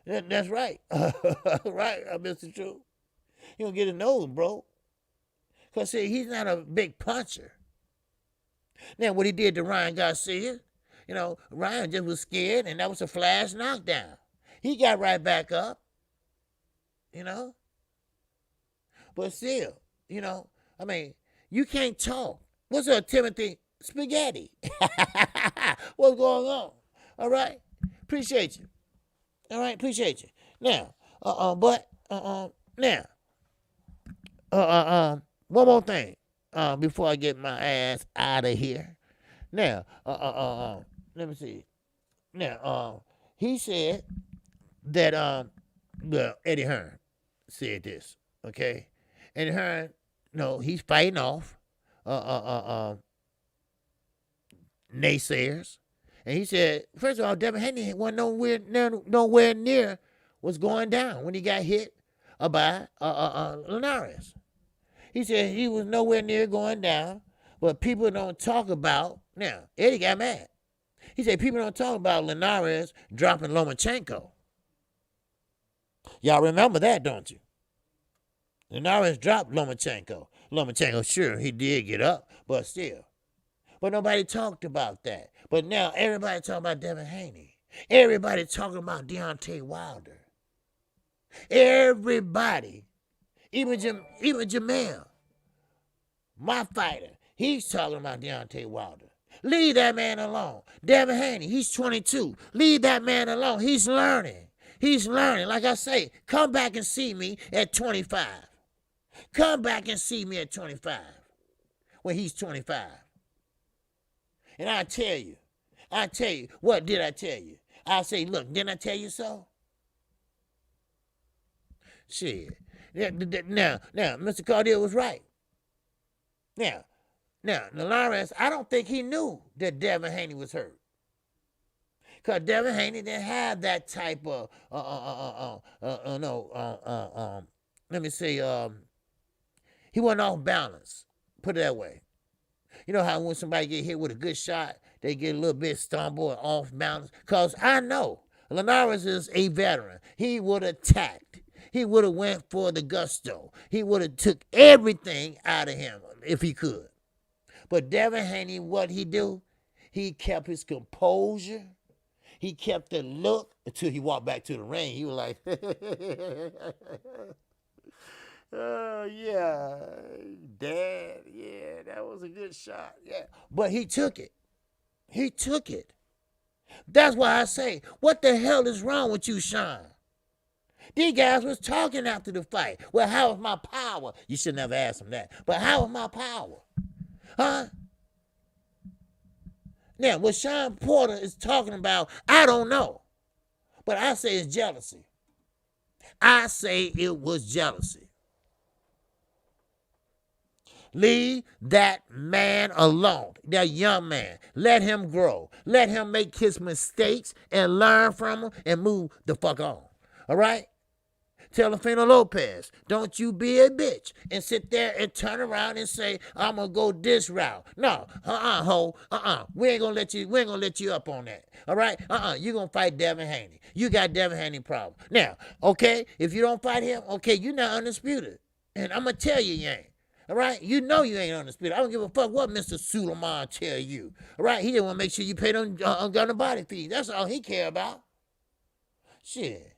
That's right. Right, Mr. True. You don't get a nose, bro. Because, see, he's not a big puncher. Now, what he did to Ryan Garcia, Ryan just was scared, and that was a flash knockdown. He got right back up, But still, I mean, you can't talk. What's up, Timothy Spaghetti? What's going on? All right? Appreciate you. All right, appreciate you. Now, now, one more thing, before I get my ass out of here. Now, let me see. Now, he said that, well, Eddie Hearn said this, okay? Eddie Hearn, no, he's fighting off, naysayers. And he said, first of all, Devin Haney wasn't nowhere near what's going down when he got hit by Linares. He said he was nowhere near going down, but people don't talk about. Now, Eddie got mad. He said people don't talk about Linares dropping Lomachenko. Y'all remember that, don't you? Linares dropped Lomachenko. Lomachenko, sure, he did get up, but still. But nobody talked about that. But now everybody talking about Devin Haney. Everybody talking about Deontay Wilder. Everybody. Even Jamel, my fighter, he's talking about Deontay Wilder. Leave that man alone. Devin Haney, he's 22. Leave that man alone. He's learning. He's learning. Like I say, come back and see me at 25. Come back and see me at 25 when he's 25. And I tell you, what did I tell you? I say, look, didn't I tell you so? Shit. Now, Mr. Cardell was right. Now, Linares, I don't think he knew that Devin Haney was hurt. Because Devin Haney didn't have that type of, let me say, he wasn't off balance. Put it that way. You know how when somebody get hit with a good shot, they get a little bit stumble and off balance? Because I know Linares is a veteran. He would have attacked. He would have went for the gusto. He would have took everything out of him if he could. But Devin Haney, what he do? He kept his composure. He kept the look until he walked back to the ring. He was like, oh, yeah, Dad, yeah, that was a good shot, yeah. But he took it. He took it. That's why I say, what the hell is wrong with you, Sean? These guys was talking after the fight. Well, how was my power? You should never ask him that. But how was my power? Huh? Now, what Sean Porter is talking about, I don't know. But I say it's jealousy. I say it was jealousy. Leave that man alone, that young man. Let him grow. Let him make his mistakes and learn from them and move the fuck on. All right? Telefino Lopez, don't you be a bitch and sit there and turn around and say, I'm going to go this route. No, ho. We ain't going to let you up on that. All right? You're going to fight Devin Haney. You got Devin Haney problem. Now, okay, if you don't fight him, okay, you're not undisputed. And I'm going to tell you ain't. All right? You know you ain't undisputed. I don't give a fuck what Mr. Suleiman tell you. All right? He didn't want to make sure you pay them gun and body fees. That's all he care about. Shit.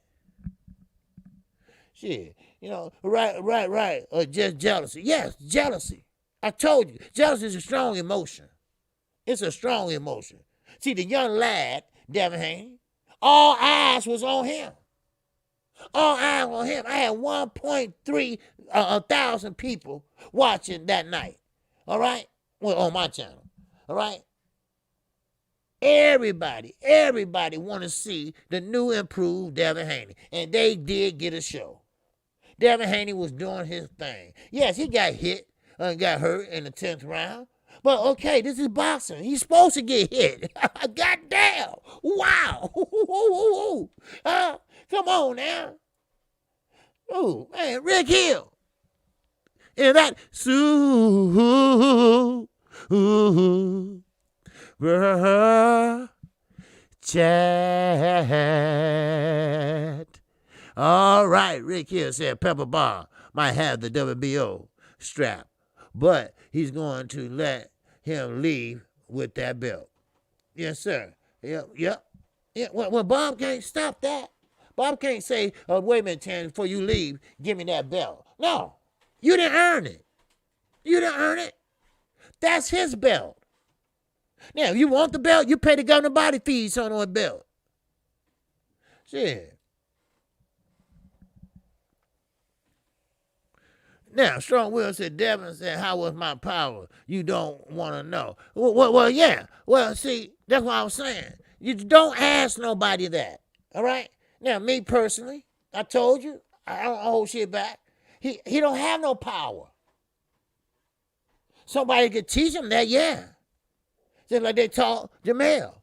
You know, right. Just jealousy. Yes, jealousy. I told you, jealousy is a strong emotion. It's a strong emotion. See, the young lad, Devin Haney, all eyes was on him. All eyes on him. I had 1.3 thousand people watching that night. All right? Well, on my channel. All right? Everybody want to see the new improved Devin Haney. And they did get a show. Devin Haney was doing his thing. Yes, he got hit and got hurt in the 10th round. But okay, this is boxing. He's supposed to get hit. Goddamn. Wow. Come on now. Oh, man, Rick Hill. And that chat. All right, Rick Hill said Pepper Bar might have the WBO strap, but he's going to let him leave with that belt. Yes, sir. Yep. Yeah. Well, Bob can't stop that. Bob can't say, wait a minute, Tan, before you leave, give me that belt. No, you didn't earn it. That's his belt. Now, if you want the belt, you pay the governor body fees on the belt. Shit. Now, Strong Will said, Devin said, how was my power? You don't want to know. Well, yeah. Well, see, that's what I was saying. You don't ask nobody that. All right? Now, me personally, I told you, I don't hold shit back. He don't have no power. Somebody could teach him that, yeah. Just like they taught Jamel.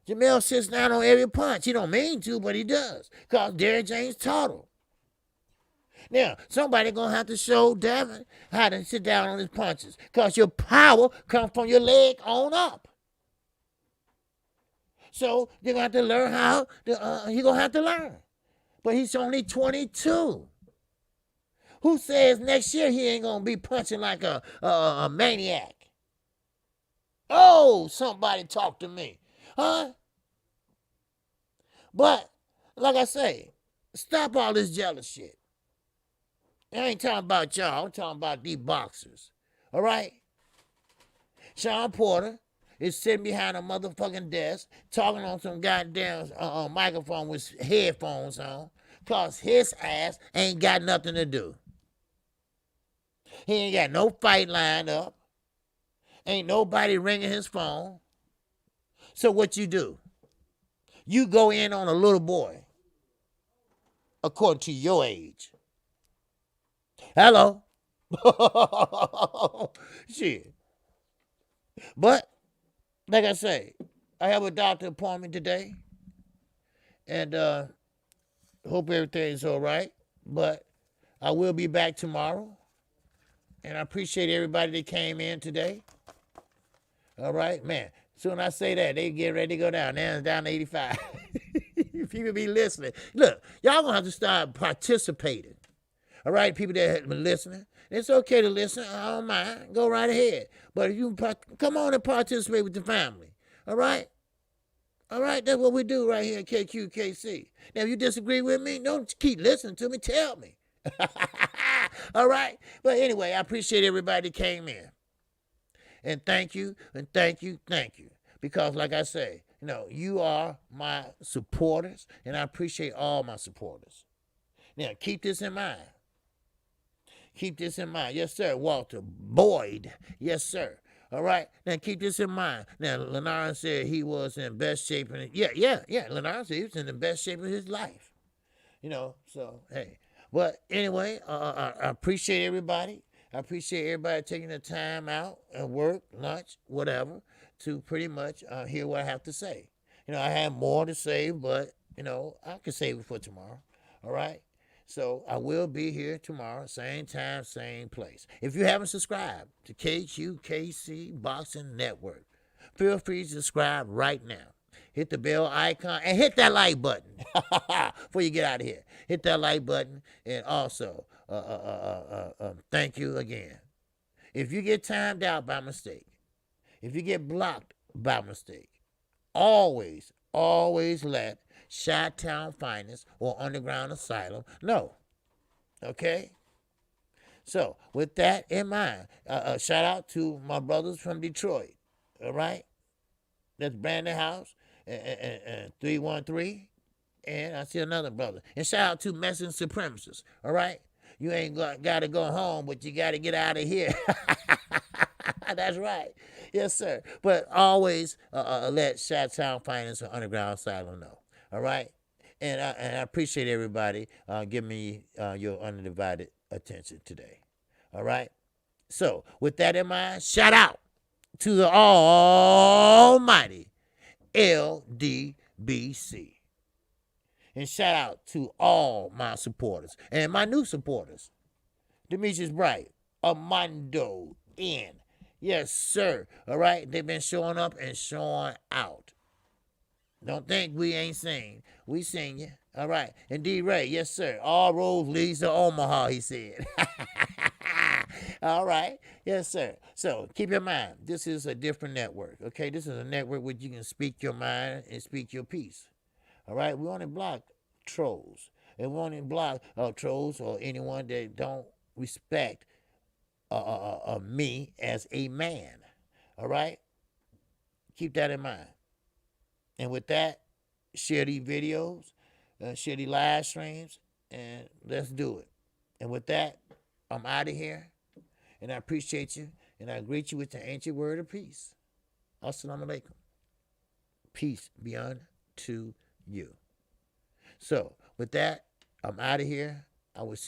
Jamel sits down on every punch. He don't mean to, but he does. Because Derrick James taught him. Now, somebody gonna have to show Devin how to sit down on his punches. Because your power comes from your leg on up. So you're gonna have to learn how he gonna have to learn. But he's only 22. Who says next year he ain't gonna be punching like a maniac? Oh, somebody talk to me. Huh? But, like I say, stop all this jealous shit. I ain't talking about y'all. I'm talking about these boxers. All right? Sean Porter is sitting behind a motherfucking desk talking on some goddamn microphone with headphones on because his ass ain't got nothing to do. He ain't got no fight lined up. Ain't nobody ringing his phone. So what you do? You go in on a little boy according to your age. Hello? Shit. But, like I say, I have a doctor appointment today. And hope everything's all right. But I will be back tomorrow. And I appreciate everybody that came in today. All right, man. Soon I say that, they get ready to go down. Now it's down to 85. People be listening. Look, y'all gonna have to start participating. All right, people that have been listening. It's okay to listen. I don't mind. Go right ahead. But if you come on and participate with the family. All right? All right, that's what we do right here at KQKC. Now, if you disagree with me, don't keep listening to me. Tell me. All right? But anyway, I appreciate everybody that came in. And thank you, and thank you, thank you. Because like I say, you are my supporters, and I appreciate all my supporters. Now, keep this in mind. Keep this in mind. Yes, sir, Walter Boyd. Yes, sir. All right. Now, keep this in mind. Now, Lenard said he was in best shape. Yeah. Lenard said he was in the best shape of his life. So, hey. But anyway, I appreciate everybody. I appreciate everybody taking the time out and work, lunch, whatever, to pretty much hear what I have to say. I have more to say, but, I can save it for tomorrow. All right? So I will be here tomorrow, same time, same place. If you haven't subscribed to KQKC Boxing Network, feel free to subscribe right now. Hit the bell icon and hit that like button before you get out of here. Hit that like button, and also thank you again. If you get timed out by mistake, if you get blocked by mistake, always let Chi-Town Finest or Underground Asylum know. Okay? So, with that in mind, shout out to my brothers from Detroit. All right? That's Brandon House and 313. And I see another brother. And shout out to Mexican supremacists. All right? You ain't got to go home, but you got to get out of here. That's right. Yes, sir. But always let Chi-Town Finance or Underground Asylum know. All right? And I appreciate everybody giving me your undivided attention today. All right? So, with that in mind, shout out to the almighty LDBC. And shout out to all my supporters and my new supporters. Demetrius Bright, Armando N. Yes, sir. All right? They've been showing up and showing out. Don't think we ain't seen. We seen you. All right. And D. Ray, yes, sir. All roads leads to Omaha, he said. All right. Yes, sir. So keep in mind, this is a different network. Okay? This is a network where you can speak your mind and speak your piece. All right? We only block trolls. And we only block trolls or anyone that don't respect me as a man. All right? Keep that in mind. And with that, share these videos, share these live streams, and let's do it. And with that, I'm out of here. And I appreciate you. And I greet you with the ancient word of peace. Assalamu alaikum. Peace be unto you. So, with that, I'm out of here. I will see